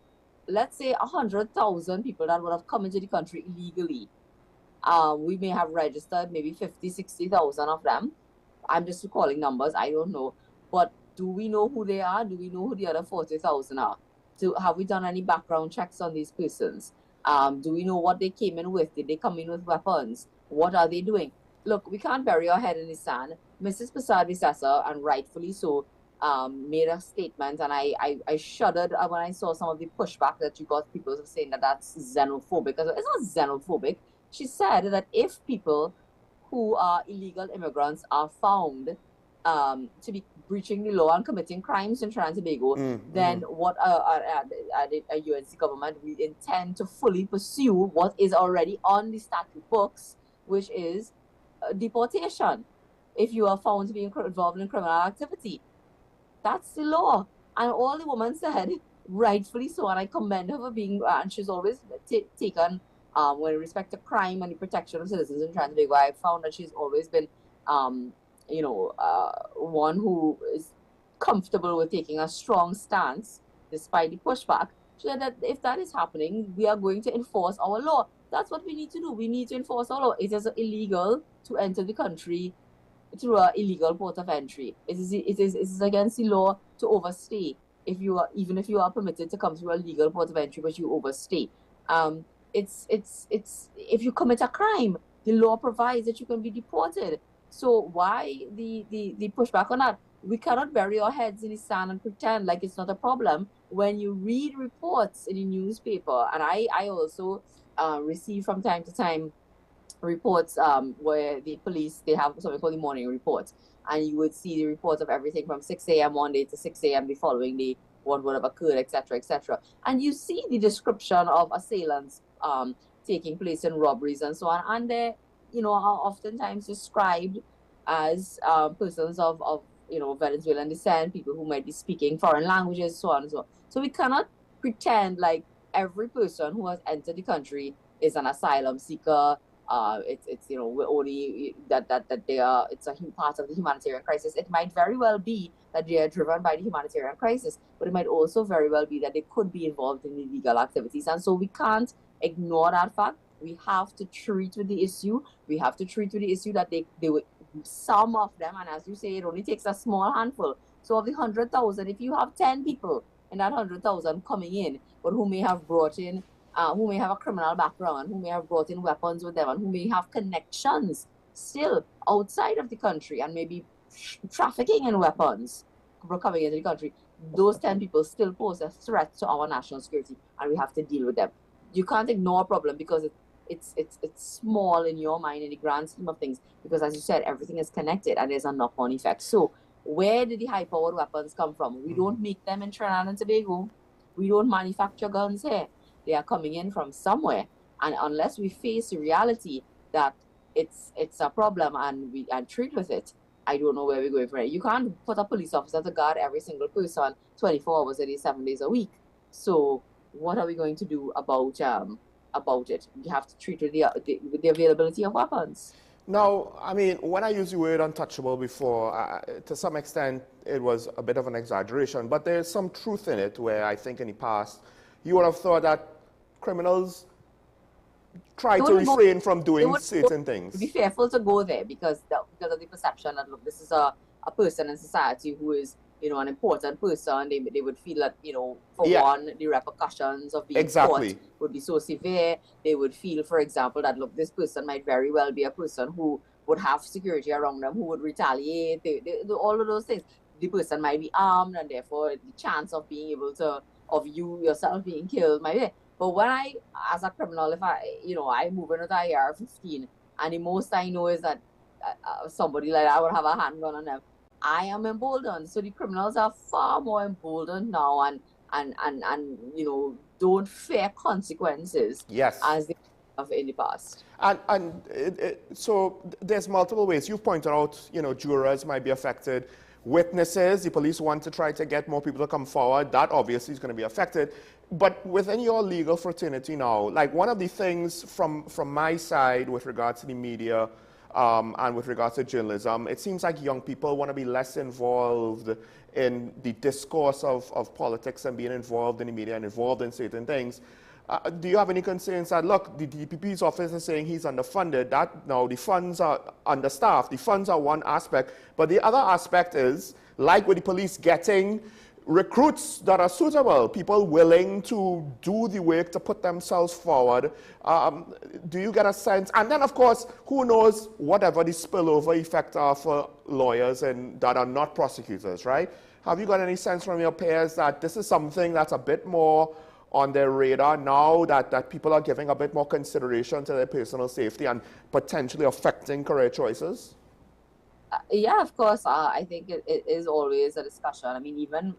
let's say, 100,000 people that would have come into the country illegally, we may have registered maybe 50, 60,000 of them. I'm just recalling numbers, I don't know. But do we know who they are? Do we know who the other 40,000 are? Have we done any background checks on these persons? Do we know what they came in with? Did they come in with weapons? What are they doing? Look, we can't bury our head in the sand. Mrs. Prasad-Visessa, and rightfully so, made a statement, and I shuddered when I saw some of the pushback that you got, people saying that that's xenophobic. It's not xenophobic. She said that if people who are illegal immigrants are found to be breaching the law and committing crimes in Trinidad and Tobago, then what a UNC government, we intend to fully pursue what is already on the statute books, which is deportation if you are found to be involved in criminal activity. That's the law. And all the woman said, rightfully so, and I commend her for being, and she's always taken, with respect to crime and the protection of citizens in Trinidad and Tobago, I found that she's always been, one who is comfortable with taking a strong stance despite the pushback. She said that if that is happening, we are going to enforce our law. That's what we need to do. We need to enforce our law. It is illegal to enter the country through an illegal port of entry. It is against the law to overstay. Even if you are permitted to come through a legal port of entry, but you overstay. It's if you commit a crime, the law provides that you can be deported. So why the pushback on that? We cannot bury our heads in the sand and pretend like it's not a problem. When you read reports in the newspaper, and I also receive from time to time reports where the police, they have something called the morning reports, and you would see the reports of everything from 6 a.m. one day to 6 a.m. the following day, what would have occurred, etc., etc. And you see the description of assailants taking place in robberies and so on, and they are oftentimes described as persons of Venezuelan descent, people who might be speaking foreign languages, so on and so on. So we cannot pretend like every person who has entered the country is an asylum seeker, It's we're only that they are, it's a part of the humanitarian crisis. It might very well be that they are driven by the humanitarian crisis, but it might also very well be that they could be involved in illegal activities. And so we can't ignore that fact. We have to treat with the issue. We have to treat with the issue that they would, some of them, and as you say, it only takes a small handful. So of the 100,000, if you have 10 people in that 100,000 coming in, but who may have brought in, who may have a criminal background, who may have brought in weapons with them, and who may have connections still outside of the country, and maybe trafficking in weapons coming into the country, those 10 people still pose a threat to our national security, and we have to deal with them. You can't ignore a problem because it's small in your mind in the grand scheme of things, because as you said, everything is connected and there's a knock-on effect. So where did the high-powered weapons come from? We don't make them in Trinidad and Tobago. We don't manufacture guns here. They are coming in from somewhere. And unless we face the reality that it's a problem and treat with it, I don't know where we're going from it. You can't put a police officer to guard every single person 24 hours a day, 7 days a week. So what are we going to do about it? We have to treat with the availability of weapons. Now, I mean, when I used the word untouchable before, to some extent it was a bit of an exaggeration, but there's some truth in it where I think in the past you would have thought that criminals try to refrain from doing certain things. Be fearful to go there because of the perception that, look, this is a person in society who is, an important person. They would feel that, for one, the repercussions of being caught would be so severe. They would feel, for example, that, look, this person might very well be a person who would have security around them, who would retaliate, all of those things. The person might be armed, and therefore the chance of being able to, of you yourself being killed might be. But when I, as a criminal, if I move into the AR-15, and the most I know is that somebody like that would have a handgun on them, I am emboldened. So the criminals are far more emboldened now and don't fear consequences as they have in the past. So there's multiple ways. You've pointed out, jurors might be affected. Witnesses, the police want to try to get more people to come forward. That obviously is going to be affected. But within your legal fraternity now, like one of the things from my side with regards to the media and with regards to journalism, it seems like young people want to be less involved in the discourse of politics and being involved in the media and involved in certain things. Do you have any concerns that, look, the DPP's office is saying he's underfunded, that now the funds are understaffed? The funds are one aspect, but the other aspect is, like with the police, getting recruits that are suitable, people willing to do the work to put themselves forward. Do you get a sense? And then, of course, who knows whatever the spillover effect are for lawyers and that are not prosecutors, right? Have you got any sense from your peers that this is something that's a bit more on their radar now, that people are giving a bit more consideration to their personal safety and potentially affecting career choices? Yeah, of course. I think it is always a discussion. I mean, even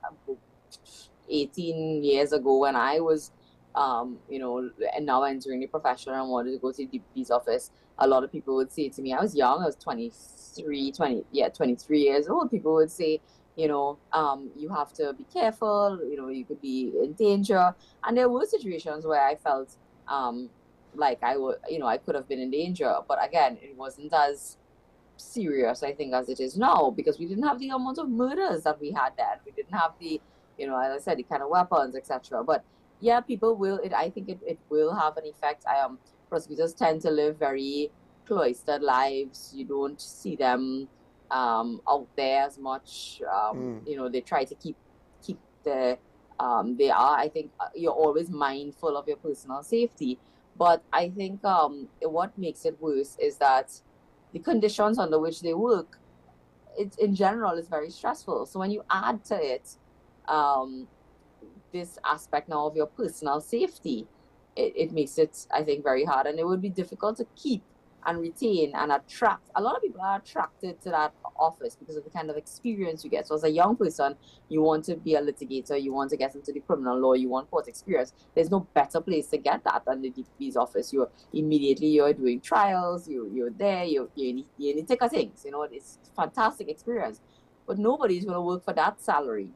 18 years ago when I was, and now entering the profession and wanted to go to the DPP's office, a lot of people would say to me, I was young, I was 23 years old. People would say, you have to be careful, you could be in danger. And there were situations where I felt like I could have been in danger. But again, it wasn't as serious, I think, as it is now, because we didn't have the amount of murders that we had then. We didn't have the, as I said, the kind of weapons, etc. But yeah, people will, I think it will have an effect. Prosecutors tend to live very cloistered lives. You don't see them out there as much. They try to keep the, I think you're always mindful of your personal safety. But I think what makes it worse is that the conditions under which they work, in general, is very stressful. So when you add to it this aspect now of your personal safety, it makes it, I think, very hard. And it would be difficult to keep and retain and attract. A lot of people are attracted to that office because of the kind of experience you get. So as a young person, you want to be a litigator, you want to get into the criminal law, you want court experience. There's no better place to get that than the DPP's office. You're doing trials, you're there, you're in the thick of things. It's a fantastic experience. But nobody's going to work for that salary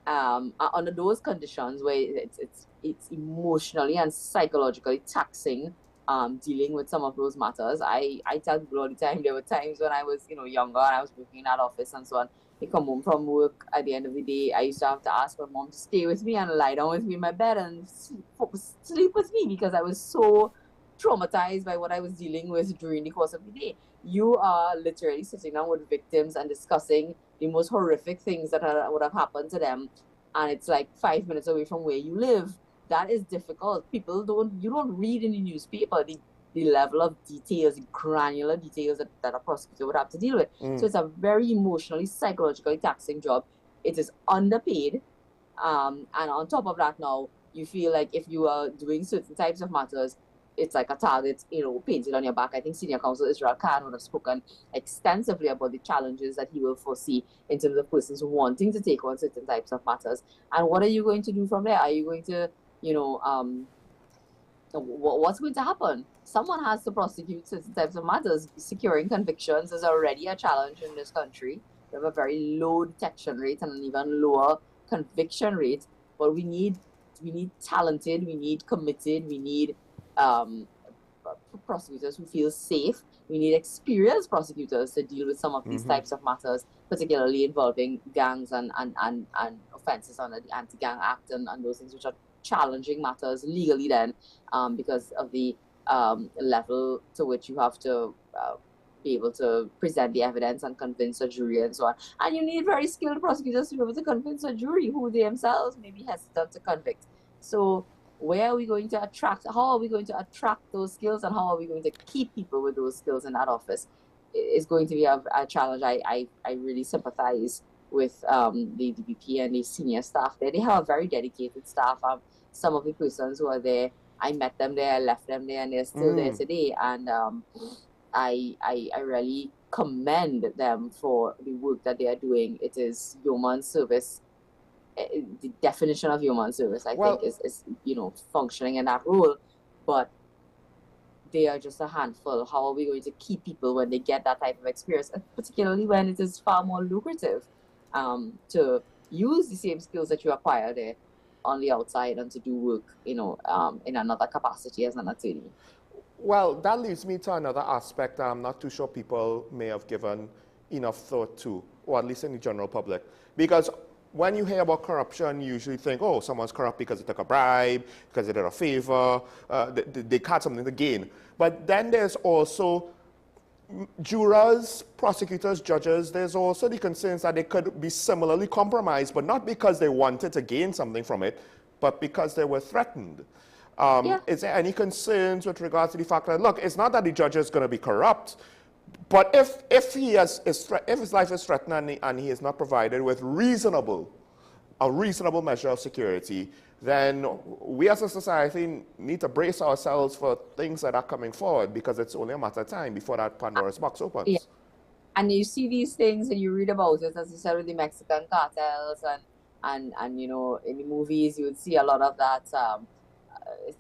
under those conditions where it's emotionally and psychologically taxing dealing with some of those matters. I tell people all the time, there were times when I was, younger and I was working in that office and so on. I come home from work at the end of the day, I used to have to ask my mom to stay with me and lie down with me in my bed and sleep with me because I was so traumatized by what I was dealing with during the course of the day. You are literally sitting down with victims and discussing the most horrific things that would have happened to them, and it's like 5 minutes away from where you live. That is difficult. You don't read in the newspaper the level of details, the granular details that a prosecutor would have to deal with. So it's a very emotionally, psychologically taxing job. It is underpaid. And on top of that now, you feel like if you are doing certain types of matters, it's like a target, painted on your back. I think Senior Counsel Israel Khan would have spoken extensively about the challenges that he will foresee in terms of persons wanting to take on certain types of matters. And what are you going to do from there? Are you going to, what's going to happen? Someone has to prosecute certain types of matters. Securing convictions is already a challenge in this country. We have a very low detection rate and an even lower conviction rate. But we need talented, we need committed, we need prosecutors who feel safe. We need experienced prosecutors to deal with some of these types of matters, particularly involving gangs and offenses under the Anti-Gang Act and those things, which are challenging matters legally then, because of the level to which you have to be able to present the evidence and convince a jury and so on. And you need very skilled prosecutors to be able to convince a jury who they themselves may be hesitant to convict. So how are we going to attract those skills, and how are we going to keep people with those skills in that office? It's going to be a challenge. I really sympathize with the DPP and the senior staff there. They have a very dedicated staff. Some of the persons who are there, I met them there, I left them there, and they're still there today. And I really commend them for the work that they are doing. It is human service. The definition of human service, I think, is functioning in that role, but they are just a handful. How are we going to keep people when they get that type of experience, particularly when it is far more lucrative to use the same skills that you acquire there on the outside and to do work, in another capacity as an attorney? Well, that leads me to another aspect I'm not too sure people may have given enough thought to, or at least in the general public, because when you hear about corruption, you usually think, oh, someone's corrupt because they took a bribe, because they did a favor, they had something to gain. But then there's also jurors, prosecutors, judges, there's also the concerns that they could be similarly compromised, but not because they wanted to gain something from it, but because they were threatened. Is there any concerns with regards to the fact that, look, it's not that the judge is going to be corrupt, but if his life is threatened and he is not provided with a reasonable measure of security, then we as a society need to brace ourselves for things that are coming forward, because it's only a matter of time before that Pandora's box opens. Yeah. And you see these things and you read about it, as you said, with the Mexican cartels and in the movies you would see a lot of that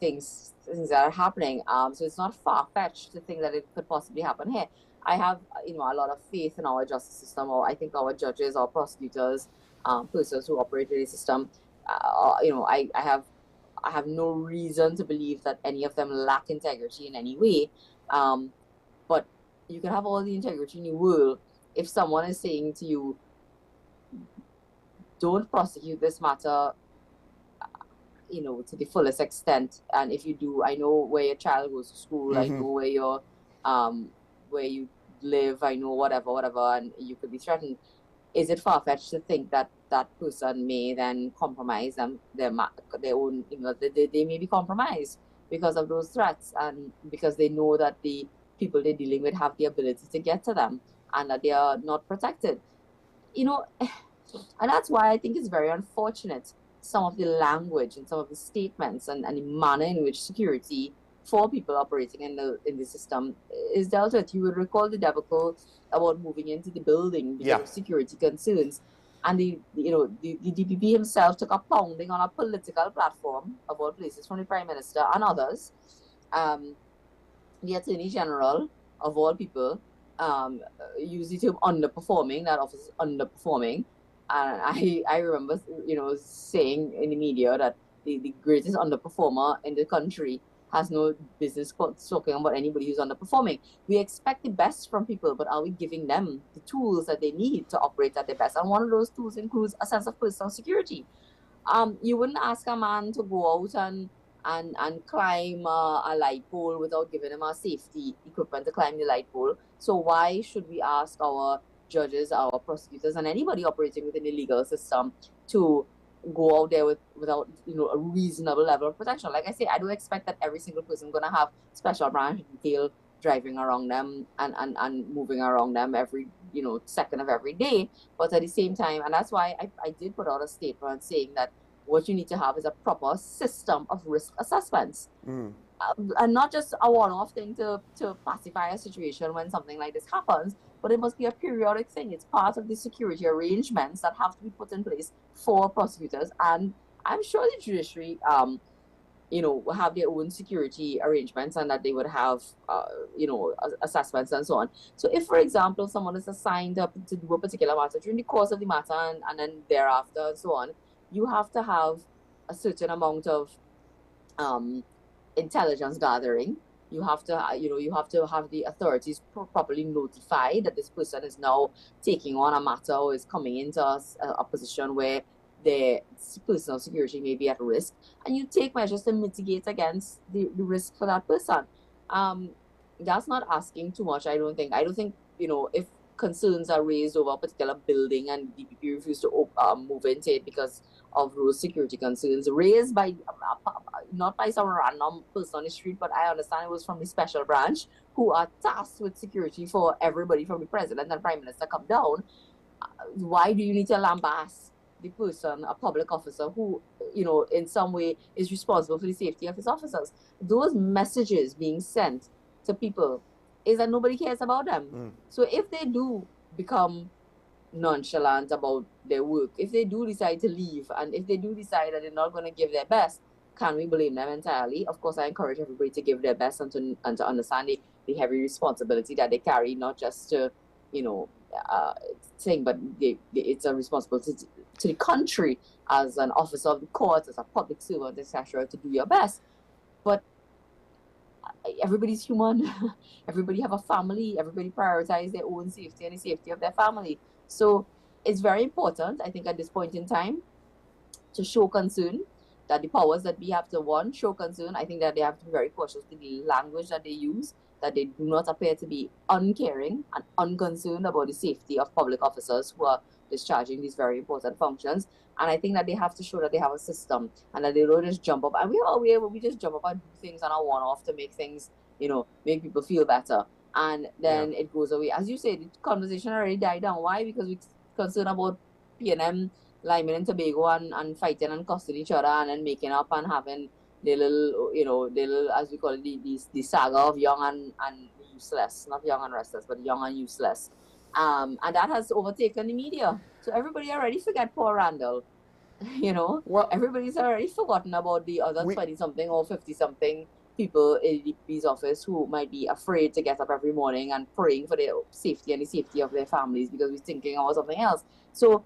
things that are happening. So it's not far-fetched to think that it could possibly happen here. I have a lot of faith in our justice system, or I think our judges, our prosecutors, persons who operate in the system. I have no reason to believe that any of them lack integrity in any way. But you can have all the integrity in the world if someone is saying to you, don't prosecute this matter, to the fullest extent. And if you do, I know where your child goes to school, I know where you live, I know whatever, and you could be threatened. Is it far-fetched to think that that person may then compromise their own, they may be compromised because of those threats, and because they know that the people they're dealing with have the ability to get to them and that they are not protected. And that's why I think it's very unfortunate, some of the language and some of the statements and the manner in which security for people operating in the system is dealt with. You will recall the debacle about moving into the building because of security concerns. And the DPP himself took a pounding on a political platform, of all places, from the Prime Minister and others. The Attorney General, of all people, used the term underperforming, that office is underperforming. And I remember, saying in the media that the greatest underperformer in the country has no business talking about anybody who's underperforming. We expect the best from people, but are we giving them the tools that they need to operate at their best? And one of those tools includes a sense of personal security. You wouldn't ask a man to go out and climb a light pole without giving him a safety equipment to climb the light pole. So why should we ask our judges, our prosecutors, and anybody operating within the legal system to go out there without a reasonable level of protection? Like I say, I do expect that every single person is going to have special branch detail driving around them and moving around them every second of every day. But at the same time, and that's why I did put out a statement saying that what you need to have is a proper system of risk assessments. And not just a one-off thing to pacify a situation when something like this happens, but it must be a periodic thing. It's part of the security arrangements that have to be put in place for prosecutors. And I'm sure the judiciary will have their own security arrangements, and that they would have assessments and so on. So if, for example, someone is assigned to do a particular matter during the course of the matter and then thereafter and so on, you have to have a certain amount of intelligence gathering. You have to have the authorities properly notified that this person is now taking on a matter or is coming into a position where their personal security may be at risk, and you take measures to mitigate against the risk for that person. That's not asking too much, I don't think. If concerns are raised over a particular building and DPP refuse to move into it because of those security concerns raised by not by some random person on the street, but I understand it was from the special branch who are tasked with security for everybody from the president and prime minister come down. Why do you need to lambast the person, a public officer who in some way is responsible for the safety of his officers? Those messages being sent to people is that nobody cares about them. So if they do become nonchalant about their work, if they do decide to leave, and if they do decide that they're not going to give their best, can we blame them entirely? Of course, I encourage everybody to give their best and to understand the heavy responsibility that they carry, not just to thing, but it's a responsibility to the country as an officer of the court, as a public servant, etc., to do your best. But everybody's human. Everybody have a family. Everybody prioritize their own safety and the safety of their family. So it's very important, I think, at this point in time, to show concern, that the powers that we have to show concern. I think that they have to be very cautious with the language that they use, that they do not appear to be uncaring and unconcerned about the safety of public officers who are discharging these very important functions. And I think that they have to show that they have a system and that they don't just jump up. And we just jump up and do things on a one-off to make things, make people feel better. And then it goes away. As you say, the conversation already died down. Why? Because we're concerned about P&M, Lyman and Tobago and fighting and cussing each other and then making up and having the little, as we call it, the saga of young and useless. Not young and restless, but young and useless. And that has overtaken the media. So everybody already forget poor Randall. Well, everybody's already forgotten about the other 20-something or 50-something people in the DP's office who might be afraid to get up every morning and praying for their safety and the safety of their families because we're thinking about something else. So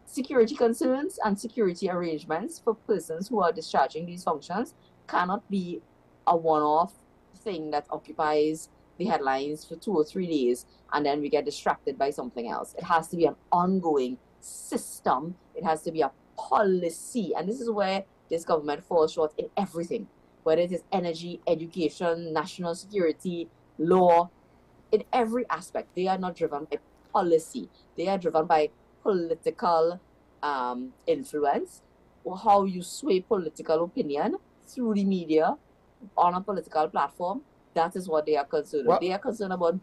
security concerns and security arrangements for persons who are discharging these functions cannot be a one-off thing that occupies the headlines for 2 or 3 days and then we get distracted by something else. It has to be an ongoing system. It has to be a policy. And this is where this government falls short in everything, whether it is energy, education, national security, law. In every aspect, they are not driven by policy. They are driven by political influence, or how you sway political opinion through the media on a political platform. That is what they are concerned with. They are concerned about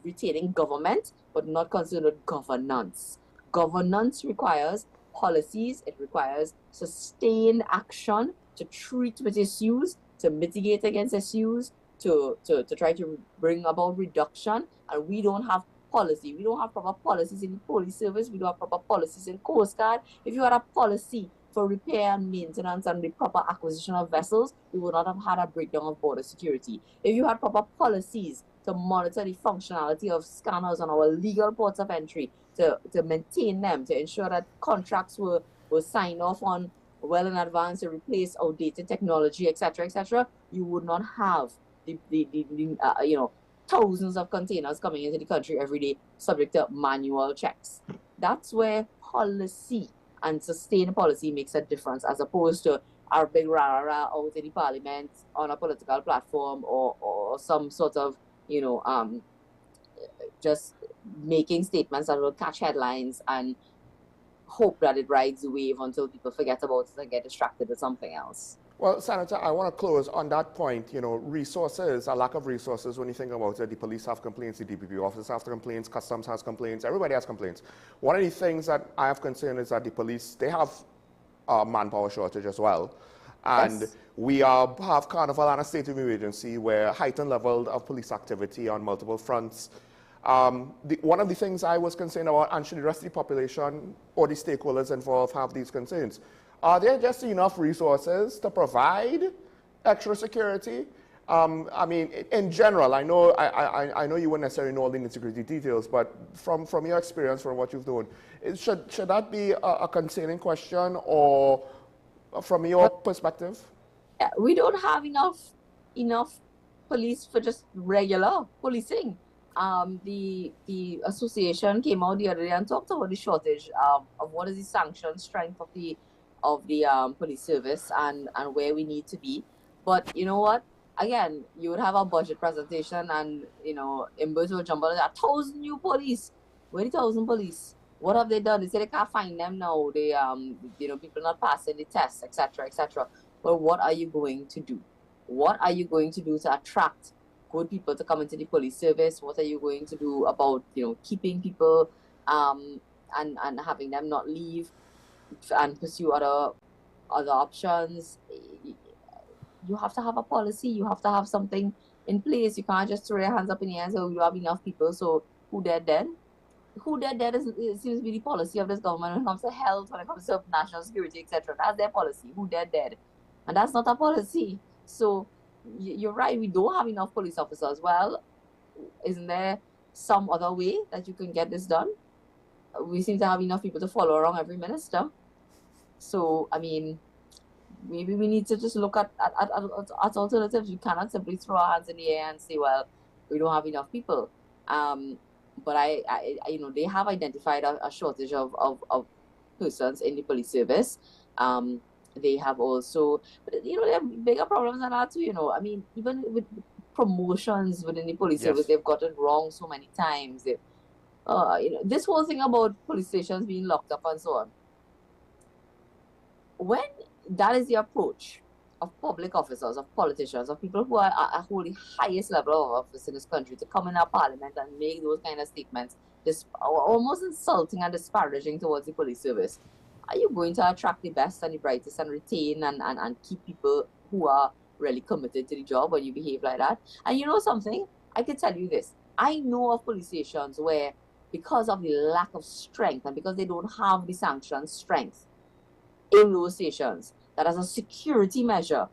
retaining government, but not concerned with governance. Governance requires policies. It requires sustained action to treat with issues, to mitigate against issues, to try to bring about reduction. And we don't have policy. We don't have proper policies in the police service. We don't have proper policies in Coast Guard. If you had a policy for repair and maintenance and the proper acquisition of vessels, we would not have had a breakdown of border security. If you had proper policies to monitor the functionality of scanners on our legal ports of entry, to maintain them, to ensure that contracts were signed off on well in advance to replace outdated technology, etc., you would not have the thousands of containers coming into the country every day subject to manual checks. That's where policy and sustained policy makes a difference, as opposed to our big rah-rah out in the parliament on a political platform, or some sort of, just making statements that will catch headlines and hope that it rides the wave until people forget about it and get distracted with something else. Well, Senator, I want to close on that point. Resources, a lack of resources, when you think about it, the police have complaints, the DPP office have complaints, customs has complaints, everybody has complaints. One of the things that I have concern is that the police, they have a manpower shortage as well. And Yes. we have Carnival and a state of emergency where heightened level of police activity on multiple fronts. One of the things I was concerned about, and should the rest of the population or the stakeholders involved have these concerns, are there just enough resources to provide extra security? I mean, in general, I know you wouldn't necessarily know all the nitty-gritty details, but from your experience, from what you've done, should that be a concerning question, or from your perspective? Yeah, we don't have enough police for just regular policing. The association came out the other day and talked about the shortage of what is the sanction strength of the police service, and where we need to be. But you know what? Again, you would have a budget presentation, and Imbers will jump out, 1,000 new police. Where the 1,000 police? What have they done? They say they can't find them now. They people not passing the tests, etc. But what are you going to do? What are you going to do to attract good people to come into the police service? What are you going to do about keeping people and having them not leave and pursue other options? You have to have a policy. You have to have something in place. You can't just throw your hands up in the air and say, you have enough people, so who dead? Who dead it seems to be the policy of this government when it comes to health, when it comes to national security, etc. That's their policy. Who dead? And that's not a policy. So you're right, we don't have enough police officers. Well, isn't there some other way that you can get this done? We seem to have enough people to follow around every minister. So, I mean, maybe we need to just look at alternatives. We cannot simply throw our hands in the air and say, well, we don't have enough people. But I they have identified a shortage of persons in the police service. They have also, but there are bigger problems than that too. I mean, even with promotions within the police service, they've gotten wrong so many times. This whole thing about police stations being locked up and so on. When that is the approach of public officers, of politicians, of people who are hold the highest level of office in this country, to come in our parliament and make those kind of statements, almost insulting and disparaging towards the police service, are you going to attract the best and the brightest and retain and keep people who are really committed to the job when you behave like that? And you know something? I can tell you this. I know of police stations where, because of the lack of strength and because they don't have the sanction strength in those stations, that as a security measure,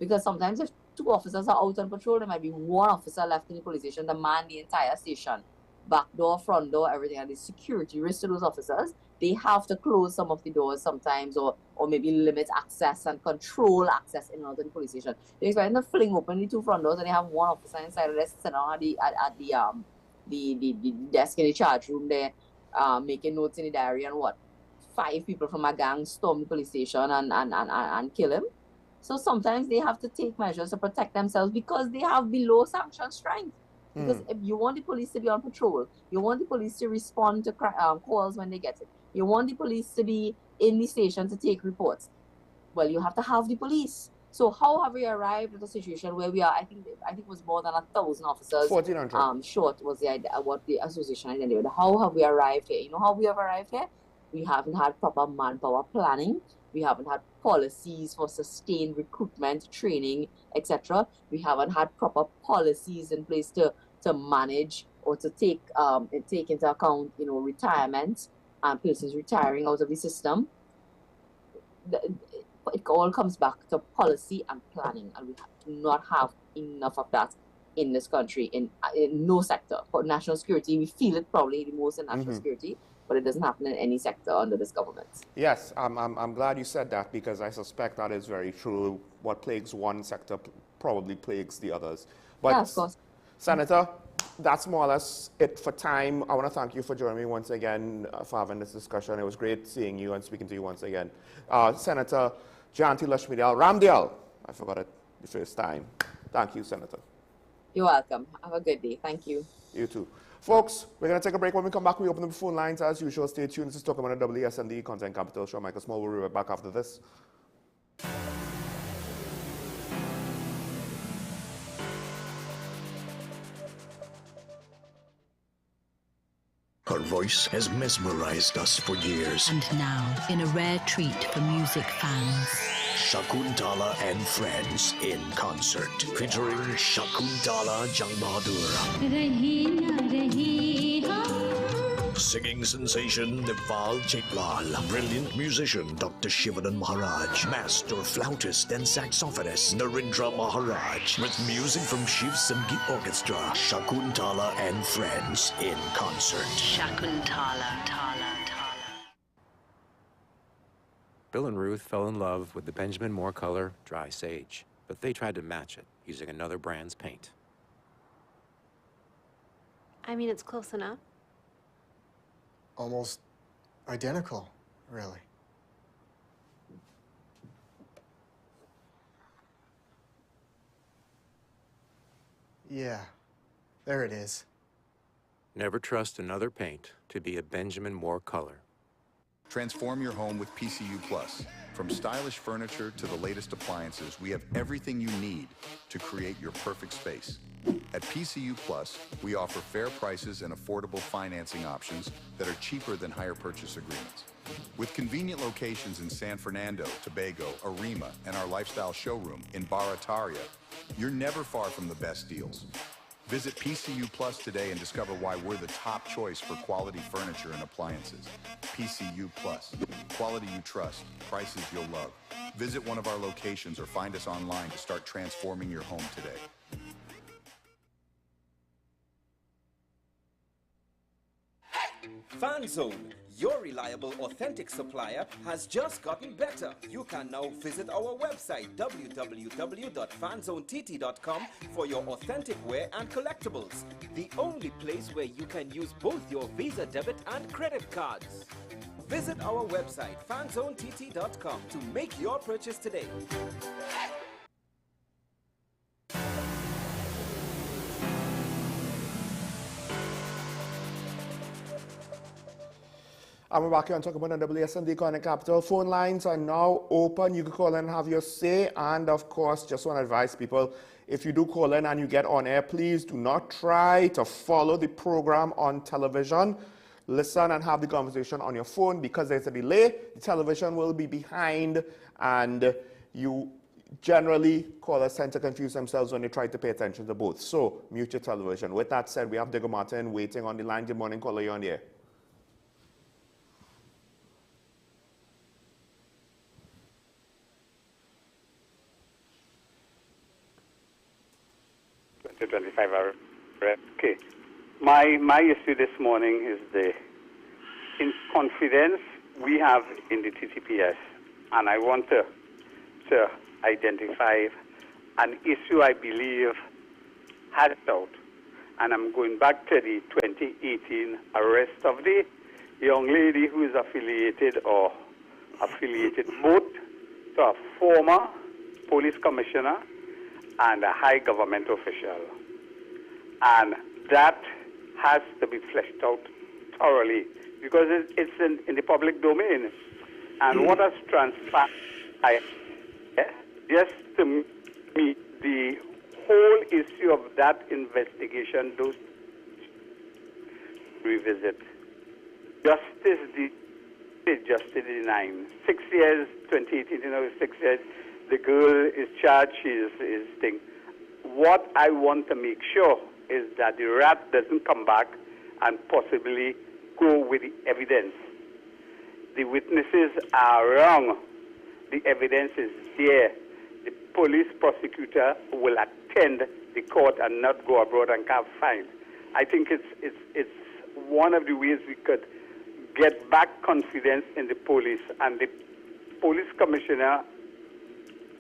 because sometimes if 2 officers are out on patrol, there might be 1 officer left in the police station to man the entire station, back door, front door, everything, and the security risk to those officers. They have to close some of the doors sometimes, or maybe limit access and control access in another police station. They're expecting to fling open the 2 front doors, and they have 1 officer inside of this sitting at the desk in the charge room there, making notes in the diary, and 5 people from a gang storm the police station and kill him. So sometimes they have to take measures to protect themselves because they have below sanction strength. Because if you want the police to be on patrol, you want the police to respond to calls when they get it, you want the police to be in the station to take reports, well, you have to have the police. So how have we arrived at a situation where we are, I think it was more than 1,000 officers 1,400 short was what the association identified. How have we arrived here? You know how we have arrived here? We haven't had proper manpower planning. We haven't had policies for sustained recruitment, training, etc. We haven't had proper policies in place to manage or to take into account, retirement and persons retiring out of the system. It all comes back to policy and planning, and we do not have enough of that in this country in no sector. For national security, we feel it probably the most in national security. but it doesn't happen in any sector under this government. Yes, I'm glad you said that because I suspect that is very true. What plagues one sector probably plagues the others. But Yeah, of course. Senator, that's more or less it for time. I want to thank you for joining me once again for having this discussion. It was great seeing you and speaking to you once again. Senator Jayanti Lakshmidhyal Ramdhyal, I forgot it the first time. Thank you, Senator. You're welcome. Have a good day. Thank you. You too. Folks, we're going to take a break. When we come back, we open the phone lines as usual. Stay tuned. This is talking about the WSND Content Capital Show. Michael Small will be right back after this. Her voice has mesmerized us for years. And now, in a rare treat for music fans, Shakuntala and Friends in concert, featuring Shakuntala Jang Bahadur, singing sensation Nepal Chaitlal, brilliant musician Dr. Shivanan Maharaj, master flautist and saxophonist Narendra Maharaj, with music from Shiv Sangeet Orchestra, Shakuntala and Friends in concert. Shakuntala, Tala. Bill and Ruth fell in love with the Benjamin Moore color Dry Sage, but they tried to match it using another brand's paint. I mean, it's close enough. Almost identical, really. Yeah, there it is. Never trust another paint to be a Benjamin Moore color. Transform your home with PCU Plus. From stylish furniture to the latest appliances, we have everything you need to create your perfect space. At PCU Plus, we offer fair prices and affordable financing options that are cheaper than hire purchase agreements. With convenient locations in San Fernando, Tobago, Arima, and our lifestyle showroom in Barataria, you're never far from the best deals. Visit PCU Plus today and discover why we're the top choice for quality furniture and appliances. PCU Plus. Quality you trust. Prices you'll love. Visit one of our locations or find us online to start transforming your home today. FanZone, your reliable, authentic supplier, has just gotten better. You can now visit our website, www.fanzonett.com, for your authentic wear and collectibles. The only place where you can use both your Visa debit and credit cards. Visit our website, fanzonett.com, to make your purchase today. And we're back here and talk about the WSND Content Capital. Phone lines are now open. You can call in and have your say. And of course, just want to advise people, if you do call in and you get on air, please do not try to follow the program on television. Listen and have the conversation on your phone, because there's a delay. The television will be behind, and you generally, callers tend to confuse themselves when they try to pay attention to both. So mute your television. With that said, we have Digger Martin waiting on the line. Good morning, caller, you're on the air. To 25 hour rep. Okay. My issue this morning is the confidence we have in the TTPS, and I want to identify an issue I believe had out, and I'm going back to the 2018 arrest of the young lady who is affiliated both to a former police commissioner and a high government official. And that has to be fleshed out thoroughly, because it's in the public domain. And what has transpired, just to me, the whole issue of that investigation, those revisit. Justice denied. 6 years, 2018, 6 years. The girl is charged, she is thing. What I want to make sure is that the rat doesn't come back and possibly go with the evidence. The witnesses are wrong. The evidence is there. The police prosecutor will attend the court and not go abroad and can't find. I think it's one of the ways we could get back confidence in the police. And the police commissioner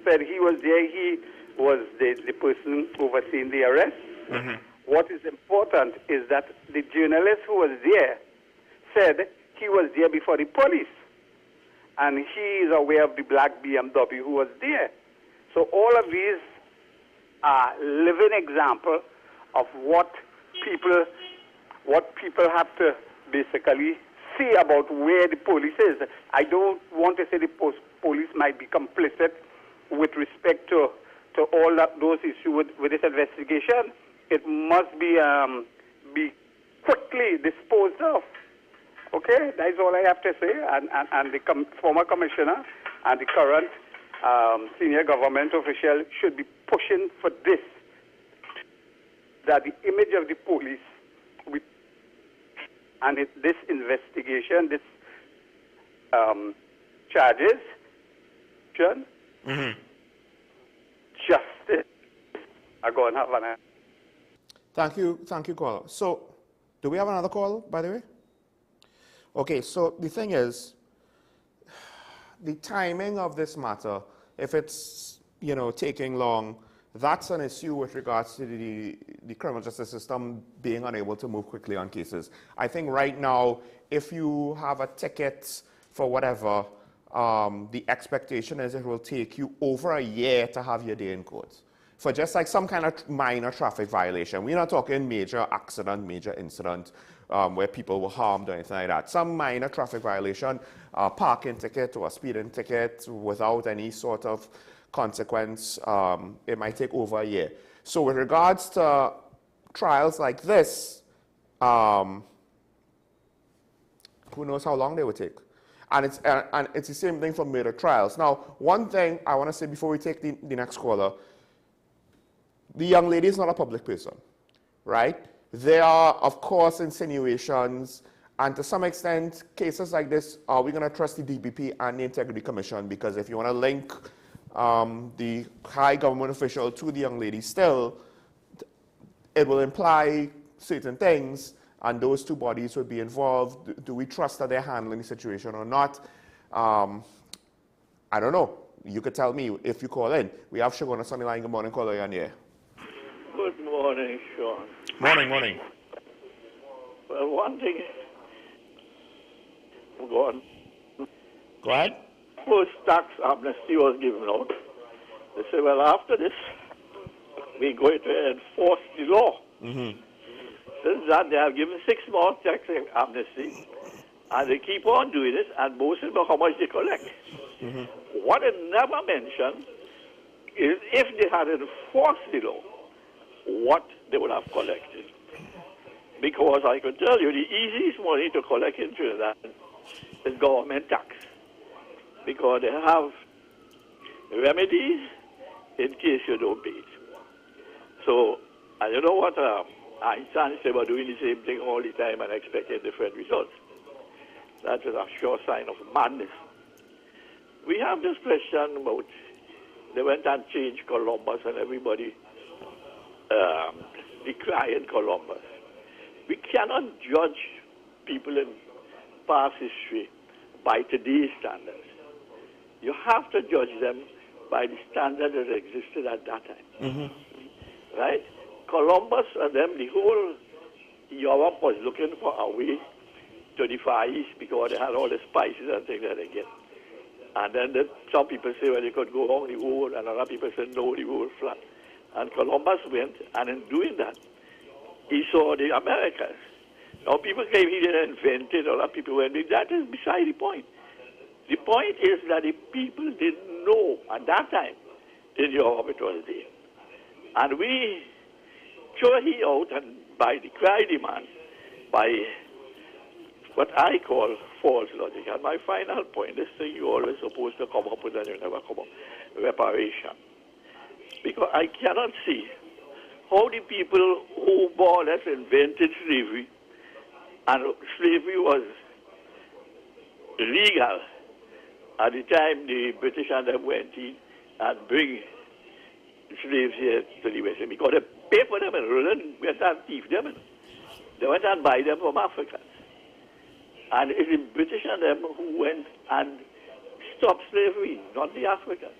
said he was there. He was the person overseeing the arrest. What is important is that the journalist who was there said he was there before the police. And he is aware of the black BMW who was there. So all of these are living example of what people have to basically see about where the police is. I don't want to say the police might be complicit with respect to all those issues with this investigation. It must be quickly disposed of. Okay, that is all I have to say. And the former commissioner and the current senior government official should be pushing for this, that the image of the police, this investigation, this charges, justice are going to have an end. Thank you, caller. So, do we have another call, by the way? Okay, so the thing is, the timing of this matter, if it's, taking long, that's an issue with regards to the criminal justice system being unable to move quickly on cases. I think right now, if you have a ticket for whatever, the expectation is it will take you over a year to have your day in court for just like some kind of minor traffic violation. We're not talking major accident, major incident where people were harmed or anything like that. Some minor traffic violation, a parking ticket or a speeding ticket without any sort of consequence, it might take over a year. So with regards to trials like this, who knows how long they would take? And it's the same thing for murder trials. Now, one thing I want to say before we take the next caller, the young lady is not a public person, right? There are, of course, insinuations, and to some extent, cases like this, are we going to trust the DPP and the Integrity Commission? Because if you want to link the high government official to the young lady still, it will imply certain things, and those two bodies would be involved. Do we trust that they're handling the situation or not? I don't know. You could tell me if you call in. We have Sugar on the Sunny Line. Good morning, caller, you're on the air. Good morning, Sean. Morning. Well, one thing, go on. Go ahead. First tax amnesty was given out. They said, well, after this, we're going to enforce the law. Since that, they have given 6 months tax amnesty, and they keep on doing it, and most of them how much they collect. What they never mentioned is if they had enforced the law, what they would have collected. Because I can tell you, the easiest money to collect in Trinidad is government tax. Because they have remedies in case you don't pay it. So, and you know what Einstein said about doing the same thing all the time and expecting different results. That is a sure sign of madness. We have this question about, they went and changed Columbus and everybody decrying Columbus. We cannot judge people in past history by today's standards. You have to judge them by the standard that existed at that time. Right? Columbus and them, the whole Europe was looking for a way to the Far East because they had all the spices and things that they get. And then some people say, well, they could go along the world, and other people say, no, the world flat. And Columbus went, and in doing that, he saw the Americas. Now, people claim he didn't invent it, other people went, that is beside the point. The point is that the people didn't know at that time in Europe it was there. And we throw he out and by the cry demand, by what I call false logic. And my final point, this thing you're always supposed to come up with and you never come up, reparation. Because I cannot see how the people who more or less invented slavery, and slavery was legal at the time the British and them went in and bring slaves here to the West, because they pay for them and went and thief them. They went and buy them from Africans. And it's the British and them who went and stopped slavery, not the Africans.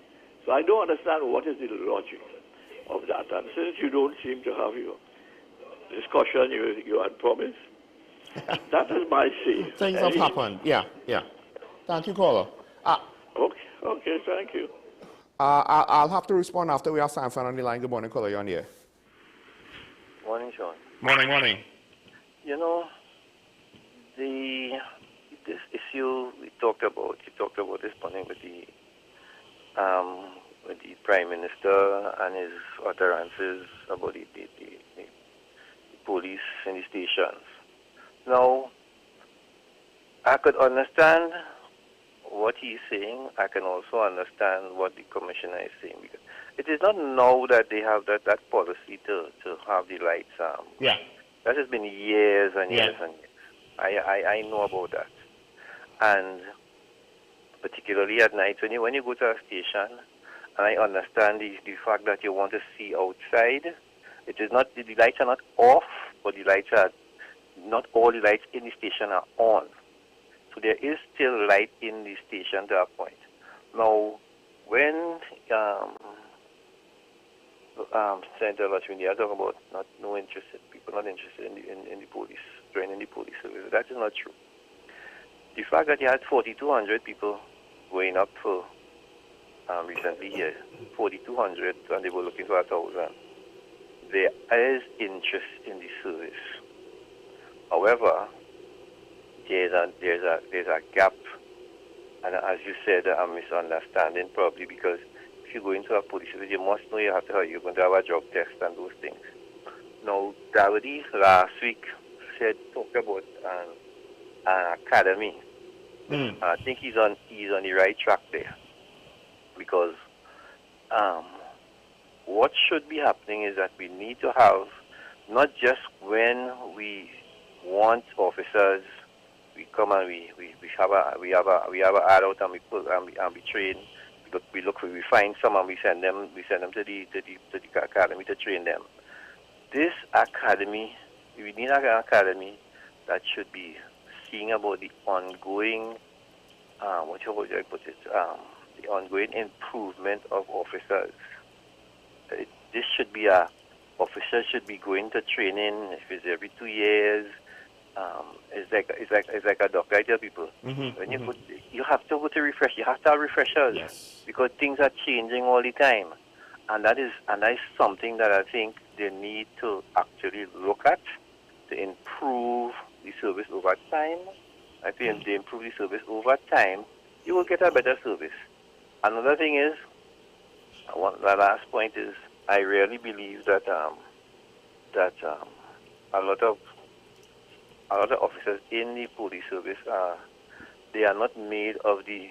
So I don't understand what is the logic of that. And since you don't seem to have your discussion you had promised, that is my say. Things have happened. Yeah. Thank you, caller. Okay, thank you. I'll have to respond after we have Sanford on the line. Good morning, caller. You're on the air. Morning, Sean. Morning. You know, this issue you talked about this morning with the Prime Minister and his utterances about the police in the stations. Now, I could understand what he's saying. I can also understand what the commissioner is saying, because it is not now that they have that policy to have the lights. That has been years and years and years. I know about that, and particularly at night when you go to a station, and I understand the fact that you want to see outside. It is not, the lights are not off, but the lights are not all the lights in the station are on. So there is still light in the station to a point. Now, when Senator Lashwini are talking about people not interested in the police, joining the police service, that is not true. The fact that you had 4,200 people going up for recently here, 4,200, and they were looking for 1,000. There is interest in the service. However, there's a gap, and as you said, a misunderstanding probably, because if you go into a police service, you must know you're going to have a drug test and those things. Now, Davide last week talked about an academy. I think he's on the right track there, because what should be happening is that we need to have, not just when we want officers, we come and we have a ad out and we train. We find some and we send them to the academy to train them. This academy, we need an academy that should be seeing about the ongoing, the ongoing improvement of officers. This should be officers should be going to training, if it's every 2 years. It's like a doctor. I tell people, when you have to go to refresh. You have to have refreshers, because things are changing all the time, and that is something that I think they need to actually look at to improve the service over time. I think if they improve the service over time, you will get a better service. Another thing is, the last point is, I really believe that a lot of officers in the police service they are not made of the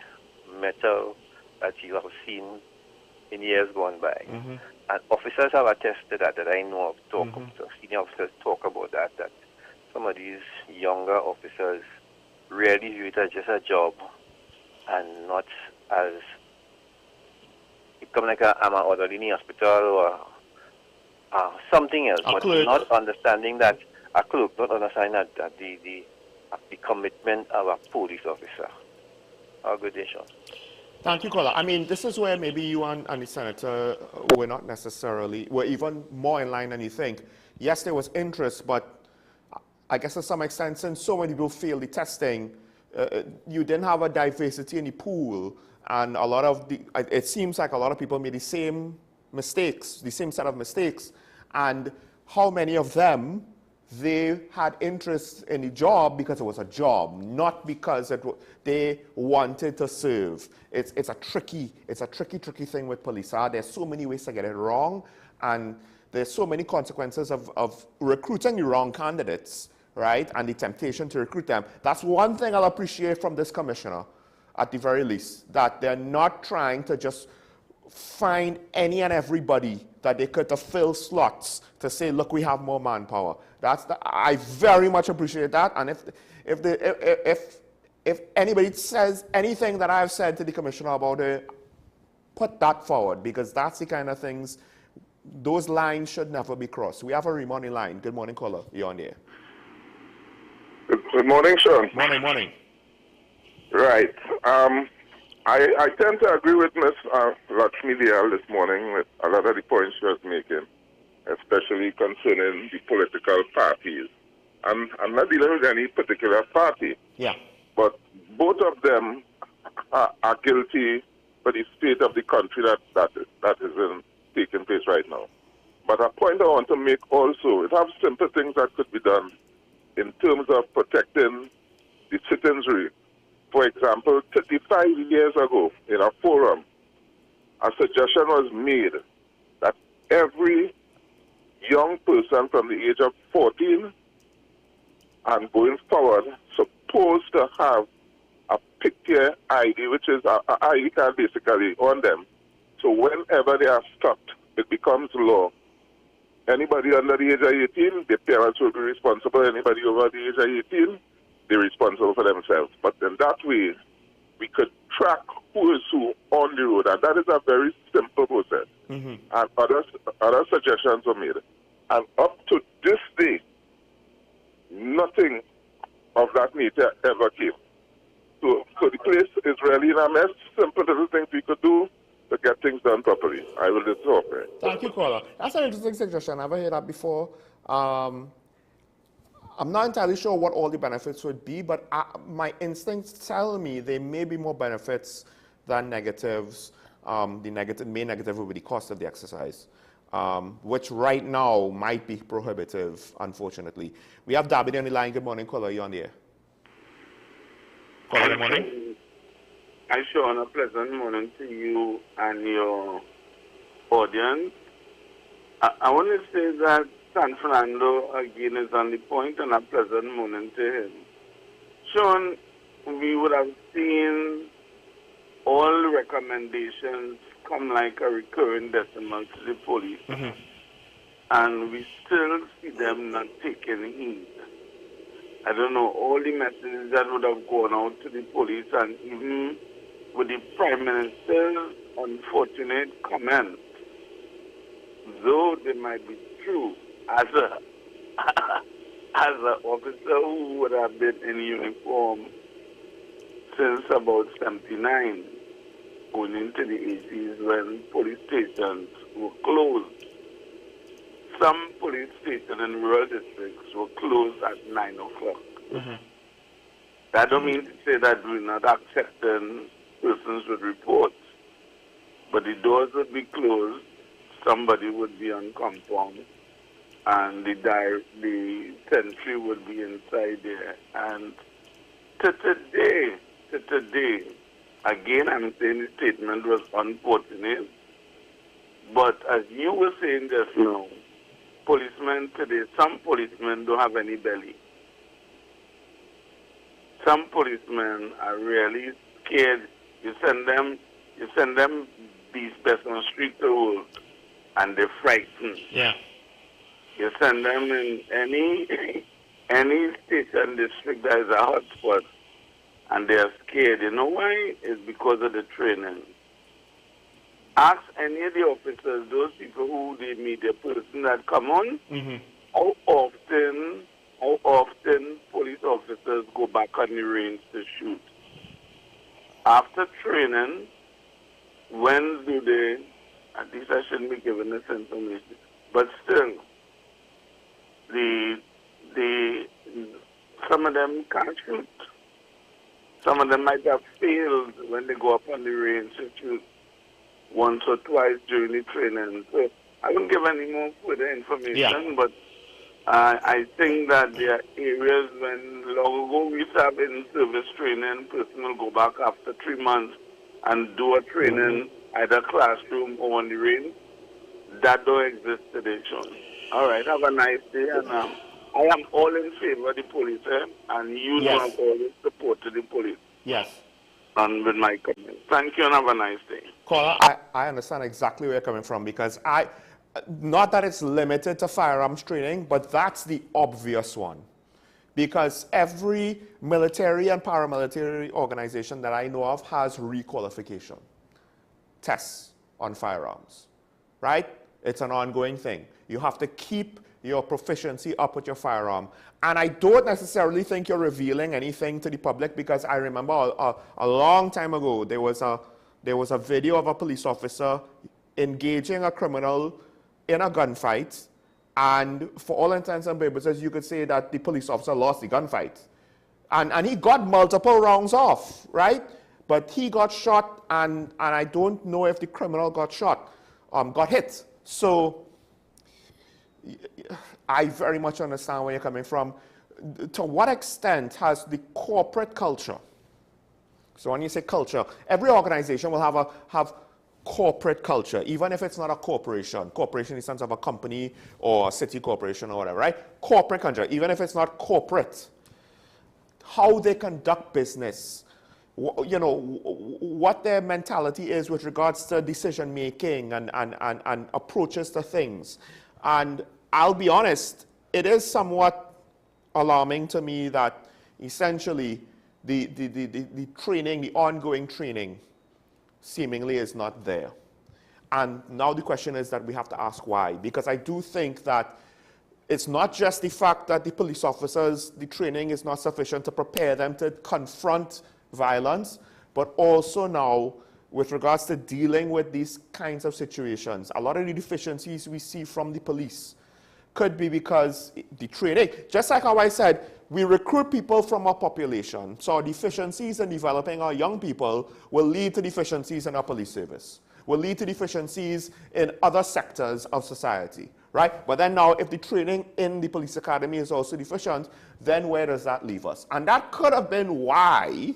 metal that you have seen in years gone by. And officers have attested that I know of, senior officers talk about that some of these younger officers really view it as just a job and not as become like I'm an orderly in the hospital or something else, but not understanding that a clerk, not understanding that the commitment of a police officer. Have a good day, Sean. Thank you, caller. I mean, this is where maybe you and the senator were even more in line than you think. Yes, there was interest, but I guess to some extent, since so many people failed the testing, you didn't have a diversity in the pool, and it seems like a lot of people made the same mistakes, the same set of mistakes, and how many of them they had interest in the job because it was a job, not because they wanted to serve. It's a tricky thing with police. There's so many ways to get it wrong, and there's so many consequences of recruiting the wrong candidates, right? And the temptation to recruit them. That's one thing I'll appreciate from this commissioner, at the very least, that they're not trying to just find any and everybody that they could to fill slots to say, look, we have more manpower. I very much appreciate that. And if anybody says anything that I've said to the commissioner about it, put that forward, because that's the kind of things, those lines should never be crossed. We have a remorning line. Good morning, caller. You're on the air. Good morning, Sean. Morning, morning. Right. I tend to agree with Ms. Lakshmi Dayal this morning with a lot of the points she was making, especially concerning the political parties. I'm not dealing with any particular party. Yeah. But both of them are guilty for the state of the country that is taking place right now. But a point I want to make also, it have simple things that could be done in terms of protecting the citizenry. For example, 35 years ago in a forum, a suggestion was made that every young person from the age of 14 and going forward supposed to have a picture ID, which is an ID card basically on them. So whenever they are stopped, it becomes law. Anybody under the age of 18, their parents will be responsible. Anybody over the age of 18, they're responsible for themselves. But in that way, we could track who is who on the road. And that is a very simple process. And other suggestions were made. And up to this day, nothing of that nature ever came. So the place is really in a mess. Simple little things we could do to get things done properly. I will just talk. Thank you, caller. That's an interesting suggestion. I've never heard that before. I'm not entirely sure what all the benefits would be, but my instincts tell me there may be more benefits than negatives. The main negative would be the cost of the exercise, which right now might be prohibitive, unfortunately. We have David on the line. Good morning, caller. You on the air? Caller, good morning. Hi, Sean. A pleasant morning to you and your audience. I want to say that San Fernando, again, is on the point, and a pleasant morning to him. Sean, we would have seen all recommendations come like a recurring decimal to the police, and we still see them not taking heed. I don't know, all the messages that would have gone out to the police, and even with the Prime Minister's unfortunate comment, though they might be true, as an officer who would have been in uniform since about 79, going into the 80s when police stations were closed. Some police stations in rural districts were closed at 9 o'clock. That don't mean to say that we're not accepting persons with reports, but the doors would be closed, somebody would be on compound, and the sentry would be inside there. And to today, again, I'm saying the statement was unfortunate, but as you were saying just now, policemen today, some policemen don't have any belly. Some policemen are really scared. You send them these best on street to work, and they're frightened. Yeah. You send them in any station district that is a hotspot, and they're scared. You know why? It's because of the training. Ask any of the officers, those people who they meet, the person that come on, how often police officers go back on the range to shoot. After training, when do they, at least I shouldn't be giving this information, but still, some of them can't shoot. Some of them might have failed when they go up on the range to shoot once or twice during the training. So I won't give any more further information, but I think that there are areas when long ago we used to have in-service training, person will go back after 3 months and do a training, either classroom or on the range. That don't exist today, Sean. All right, have a nice day. And I am all in favor of the police, and you know I've always supported the police. Yes. And with my comments. Thank you and have a nice day. Caller, I understand exactly where you're coming from, because not that it's limited to firearms training, but that's the obvious one. Because every military and paramilitary organization that I know of has requalification tests on firearms, right? It's an ongoing thing. You have to keep your proficiency up with your firearm. And I don't necessarily think you're revealing anything to the public, because I remember a long time ago, there was a video of a police officer engaging a criminal in a gunfight, and for all intents and purposes, you could say that the police officer lost the gunfight. And he got multiple rounds off, right? But he got shot, and I don't know if the criminal got hit. So I very much understand where you're coming from. To what extent has the corporate culture, so when you say culture, every organization will have corporate culture, even if it's not a corporation. Corporation in the sense of a company or a city corporation or whatever, right? Corporate culture, even if it's not corporate. How they conduct business, you know, what their mentality is with regards to decision making and approaches to things. And I'll be honest, it is somewhat alarming to me that essentially the training, the ongoing training, seemingly is not there. And now the question is that we have to ask why. Because I do think that it's not just the fact that the police officers, the training is not sufficient to prepare them to confront violence, but also now with regards to dealing with these kinds of situations. A lot of the deficiencies we see from the police could be because the training, just like how I said, we recruit people from our population, so our deficiencies in developing our young people will lead to deficiencies in our police service, will lead to deficiencies in other sectors of society, right? But then now, if the training in the police academy is also deficient, then where does that leave us? And that could have been why,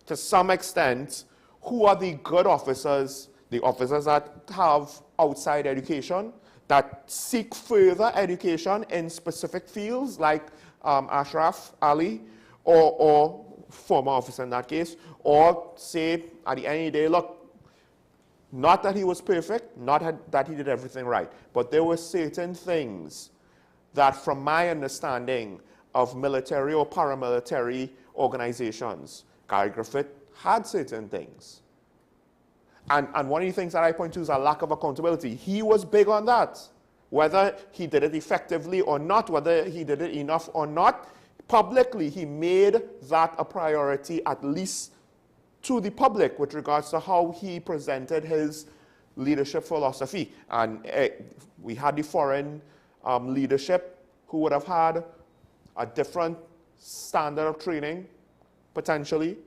to some extent, who are the good officers, the officers that have outside education, that seek further education in specific fields like Ashraf Ali, or former officer in that case, or say at the end of the day, look, not that he was perfect, not that he did everything right, but there were certain things that, from my understanding of military or paramilitary organizations, Gary Griffith had certain things. And one of the things that I point to is a lack of accountability. He was big on that. Whether he did it effectively or not, whether he did it enough or not, publicly he made that a priority, at least to the public, with regards to how he presented his leadership philosophy. And we had the foreign leadership who would have had a different standard of training, potentially.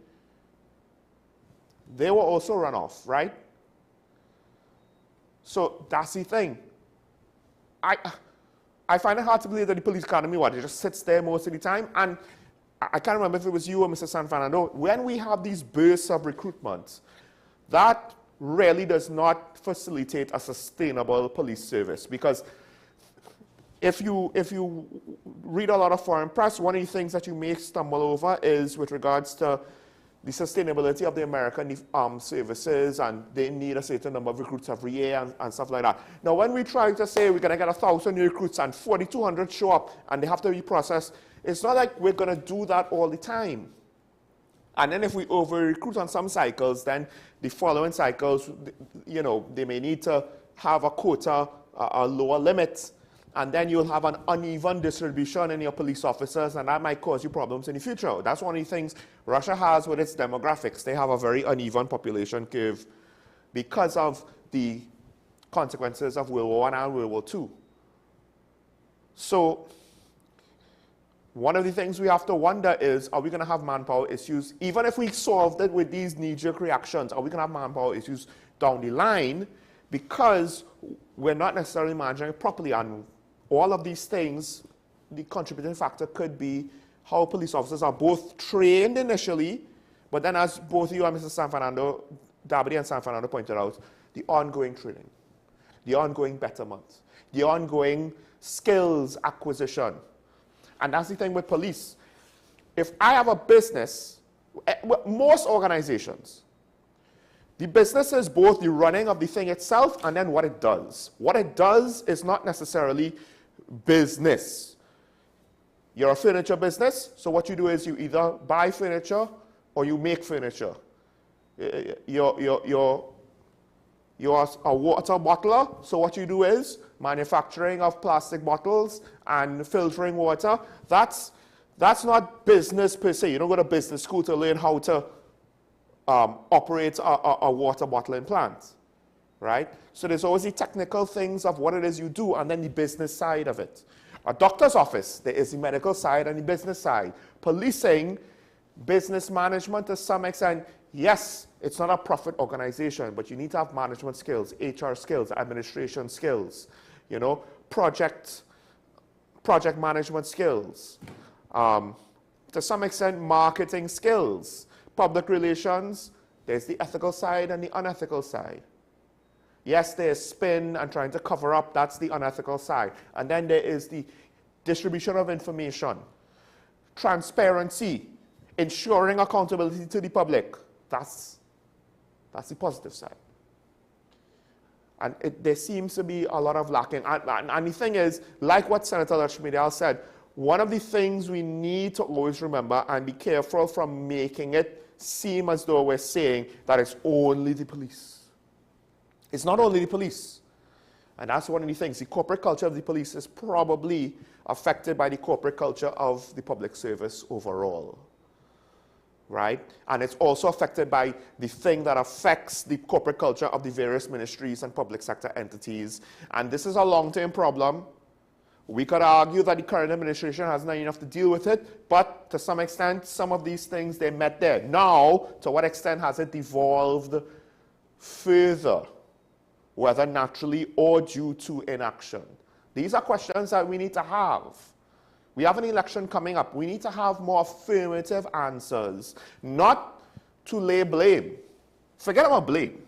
They were also run off, right? So that's the thing. I find it hard to believe that the police academy, it just sits there most of the time. And I can't remember if it was you or Mr. San Fernando. When we have these bursts of recruitment, that really does not facilitate a sustainable police service. Because if you read a lot of foreign press, one of the things that you may stumble over is with regards to the sustainability of the American armed services, and they need a certain number of recruits every year and stuff like that. Now, when we try to say we're going to get 1,000 new recruits and 4,200 show up and they have to be processed, it's not like we're going to do that all the time. And then if we over-recruit on some cycles, then the following cycles, you know, they may need to have a quota, a lower limit, and then you'll have an uneven distribution in your police officers, and that might cause you problems in the future. That's one of the things Russia has with its demographics. They have a very uneven population curve because of the consequences of World War I and World War II. So one of the things we have to wonder is, are we going to have manpower issues? Even if we solved it with these knee-jerk reactions, are we going to have manpower issues down the line? Because we're not necessarily managing it properly. And all of these things, the contributing factor could be how police officers are both trained initially, but then as both you and Mr. San Fernando, Dabadi and San Fernando pointed out, the ongoing training, the ongoing betterment, the ongoing skills acquisition. And that's the thing with police. If I have a business, most organizations, the business is both the running of the thing itself and then what it does. What it does is not necessarily business. You're a furniture business, so what you do is you either buy furniture or you make furniture. Your You're a water bottler, so what you do is manufacturing of plastic bottles and filtering water. That's not business per se. You don't go to business school to learn how to operate a water bottling plant, right? So there's always the technical things of what it is you do and then the business side of it. A doctor's office, there is the medical side and the business side. Policing, business management to some extent, yes, it's not a profit organization, but you need to have management skills, HR skills, administration skills, you know, project management skills, to some extent marketing skills, public relations. There's the ethical side and the unethical side. Yes, there's spin and trying to cover up, that's the unethical side. And then there is the distribution of information, transparency, ensuring accountability to the public. That's the positive side. And there seems to be a lot of lacking. And the thing is, like what Senator Lakshmi said, one of the things we need to always remember and be careful from making it seem as though we're saying that it's only the police. It's not only the police. And that's one of the things. The corporate culture of the police is probably affected by the corporate culture of the public service overall. Right? And it's also affected by the thing that affects the corporate culture of the various ministries and public sector entities. And this is a long-term problem. We could argue that the current administration has not enough to deal with it, but to some extent, some of these things, they met there. Now, to what extent has it evolved further, whether naturally or due to inaction? These are questions that we need to have. We have an election coming up. We need to have more affirmative answers, not to lay blame. Forget about blame.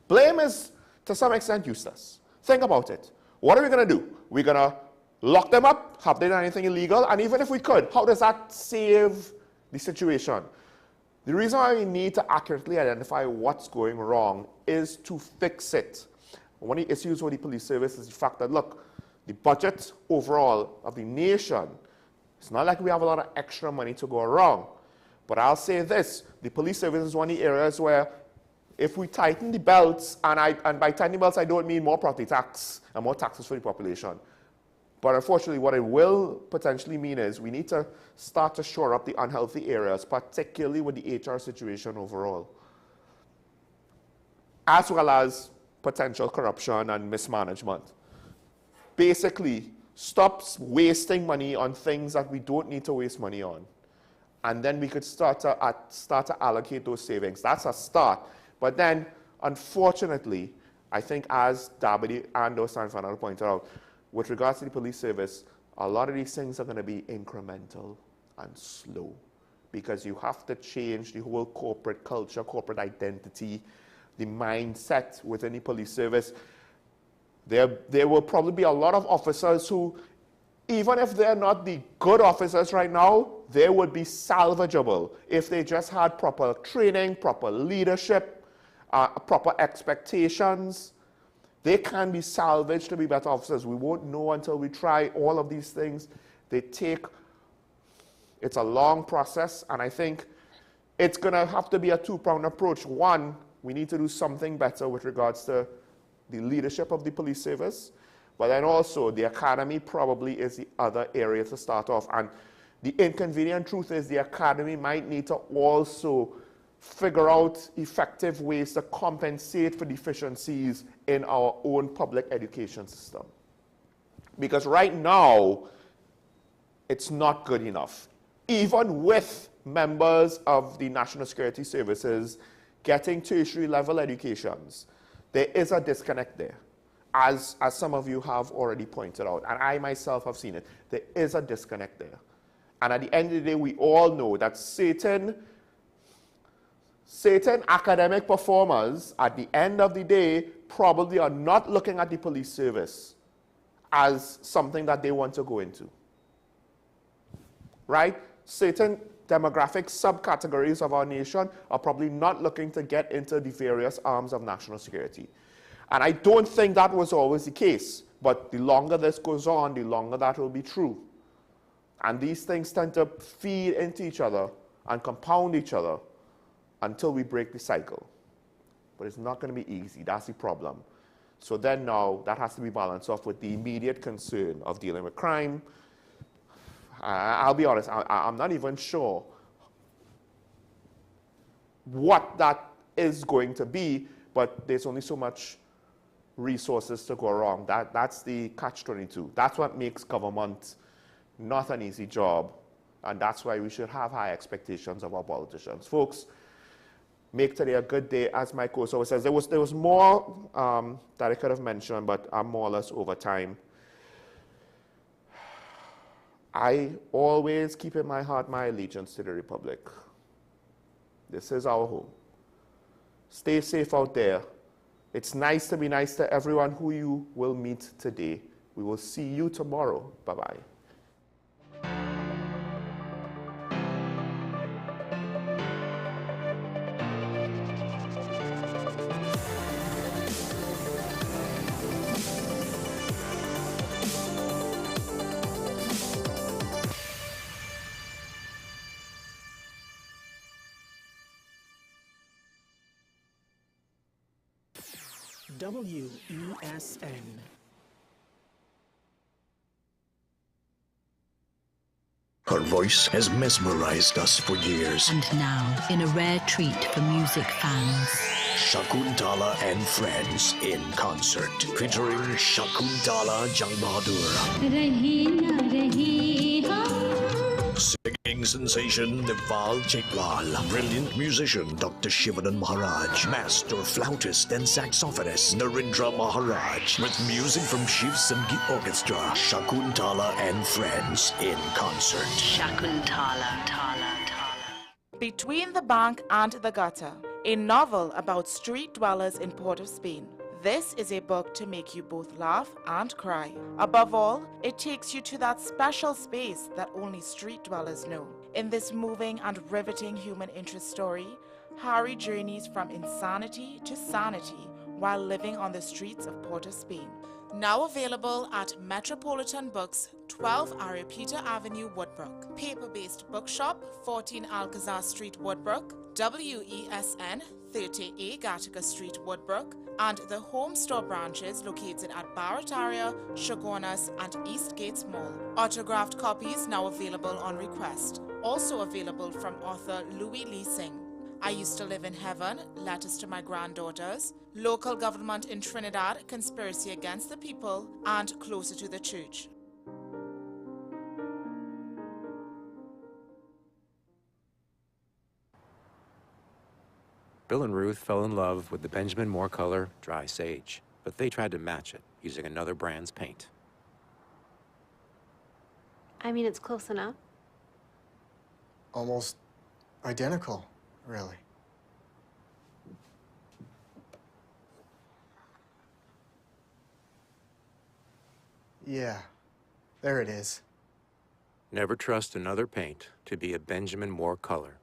Blame is, to some extent, useless. Think about it. What are we going to do? We're going to lock them up? Have they done anything illegal? And even if we could, how does that save the situation? The reason why we need to accurately identify what's going wrong is to fix it. One of the issues with the police service is the fact that, look, the budget overall of the nation, it's not like we have a lot of extra money to go around. But I'll say this, the police service is one of the areas where if we tighten the belts, and by tightening belts I don't mean more property tax and more taxes for the population. But unfortunately what it will potentially mean is we need to start to shore up the unhealthy areas, particularly with the HR situation overall, as well as potential corruption and mismanagement. Basically, stop wasting money on things that we don't need to waste money on. And then we could start to allocate those savings. That's a start. But then, unfortunately, I think as Dabadi and Sanfernando pointed out, with regards to the police service, a lot of these things are going to be incremental and slow. Because you have to change the whole corporate culture, corporate identity, the mindset within the police service. There will probably be a lot of officers who, even if they're not the good officers right now, they would be salvageable if they just had proper training, proper leadership, proper expectations. They can be salvaged to be better officers. We won't know until we try all of these things. It's a long process, and I think it's going to have to be a two-pronged approach. One, we need to do something better with regards to the leadership of the police service, but then also the academy probably is the other area to start off. And the inconvenient truth is the academy might need to also figure out effective ways to compensate for deficiencies in our own public education system. Because right now, it's not good enough. Even with members of the National Security Services getting tertiary level educations, there is a disconnect there, as some of you have already pointed out, and I myself have seen it. There is a disconnect there. And at the end of the day, we all know that certain academic performers, at the end of the day, probably are not looking at the police service as something that they want to go into. Right? Certain demographic subcategories of our nation are probably not looking to get into the various arms of national security. And I don't think that was always the case, but the longer this goes on, the longer that will be true. And these things tend to feed into each other and compound each other until we break the cycle. but it's not going to be easy. That's the problem. So then now that has to be balanced off with the immediate concern of dealing with crime. I'll be honest, I'm not even sure what that is going to be, but there's only so much resources to go around. That's the catch-22. That's what makes government not an easy job, and that's why we should have high expectations of our politicians. Folks, make today a good day. As my co-host always says, there was more that I could have mentioned, but I'm more or less over time. I always keep in my heart my allegiance to the Republic. This is our home. Stay safe out there. It's nice to be nice to everyone who you will meet today. We will see you tomorrow. Bye-bye. WESN. Her voice has mesmerized us for years. And now, in a rare treat for music fans, Shakuntala and Friends in concert, featuring Shakuntala Jang Bahadur. Singing sensation Deval Chaitlal, brilliant musician Dr. Shivanan Maharaj, master flautist and saxophonist Narendra Maharaj, with music from Shiv Sangeet Orchestra, Shakuntala and Friends in concert. Shakuntala. Between the Bank and the Gutter, a novel about street dwellers in Port of Spain. This is a book to make you both laugh and cry. Above all, it takes you to that special space that only street dwellers know. In this moving and riveting human interest story, Harry journeys from insanity to sanity while living on the streets of Port of Spain. Now available at Metropolitan Books, 12 Aripita Avenue, Woodbrook. Paper-based bookshop, 14 Alcazar Street, Woodbrook. WESN, 30A Gattaca Street, Woodbrook. And the home store branches located at Barataria, Shogunas, and East Gates Mall. Autographed copies now available on request. Also available from author Louis Lee Singh. I Used to Live in Heaven, Letters to My Granddaughters, Local Government in Trinidad, Conspiracy Against the People, and Closer to the Church. Bill and Ruth fell in love with the Benjamin Moore color Dry Sage, but they tried to match it using another brand's paint. I mean, it's close enough. Almost identical, really. Yeah, there it is. Never trust another paint to be a Benjamin Moore color.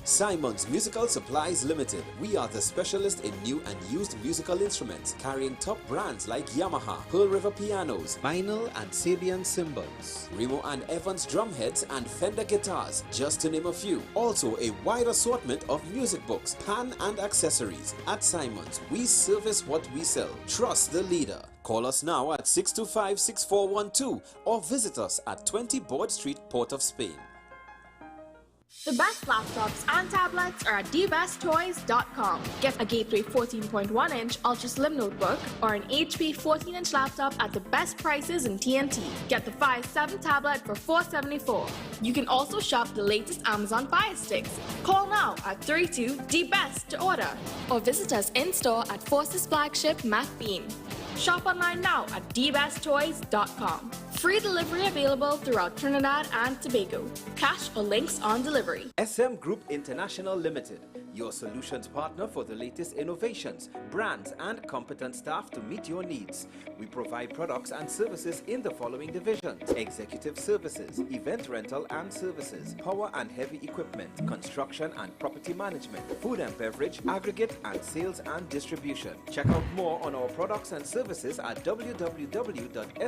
Simon's Musical Supplies Limited. We are the specialist in new and used musical instruments, carrying top brands like Yamaha, Pearl River pianos, vinyl and Sabian cymbals, Remo and Evans drumheads and Fender guitars, just to name a few. Also a wide assortment of music books, pan and accessories. At Simon's, we service what we sell. Trust the leader. Call us now at 625-6412 or visit us at 20 Board Street, Port of Spain. The best laptops and tablets are at dbesttoys.com. Get a Gateway 14.1-inch Ultra Slim notebook or an HP 14-inch laptop at the best prices in TNT. Get the Fire 7 tablet for $474. You can also shop the latest Amazon Fire Sticks. Call now at 32-DBEST to order or visit us in-store at Force's flagship Mac Bean. Shop online now at dbesttoys.com. Free delivery available throughout Trinidad and Tobago. Cash or links on delivery. SM Group International Limited, your solutions partner for the latest innovations, brands, and competent staff to meet your needs. We provide products and services in the following divisions: executive services, event rental and services, power and heavy equipment, construction and property management, food and beverage, aggregate and sales and distribution. Check out more on our products and services at www.sgl.com.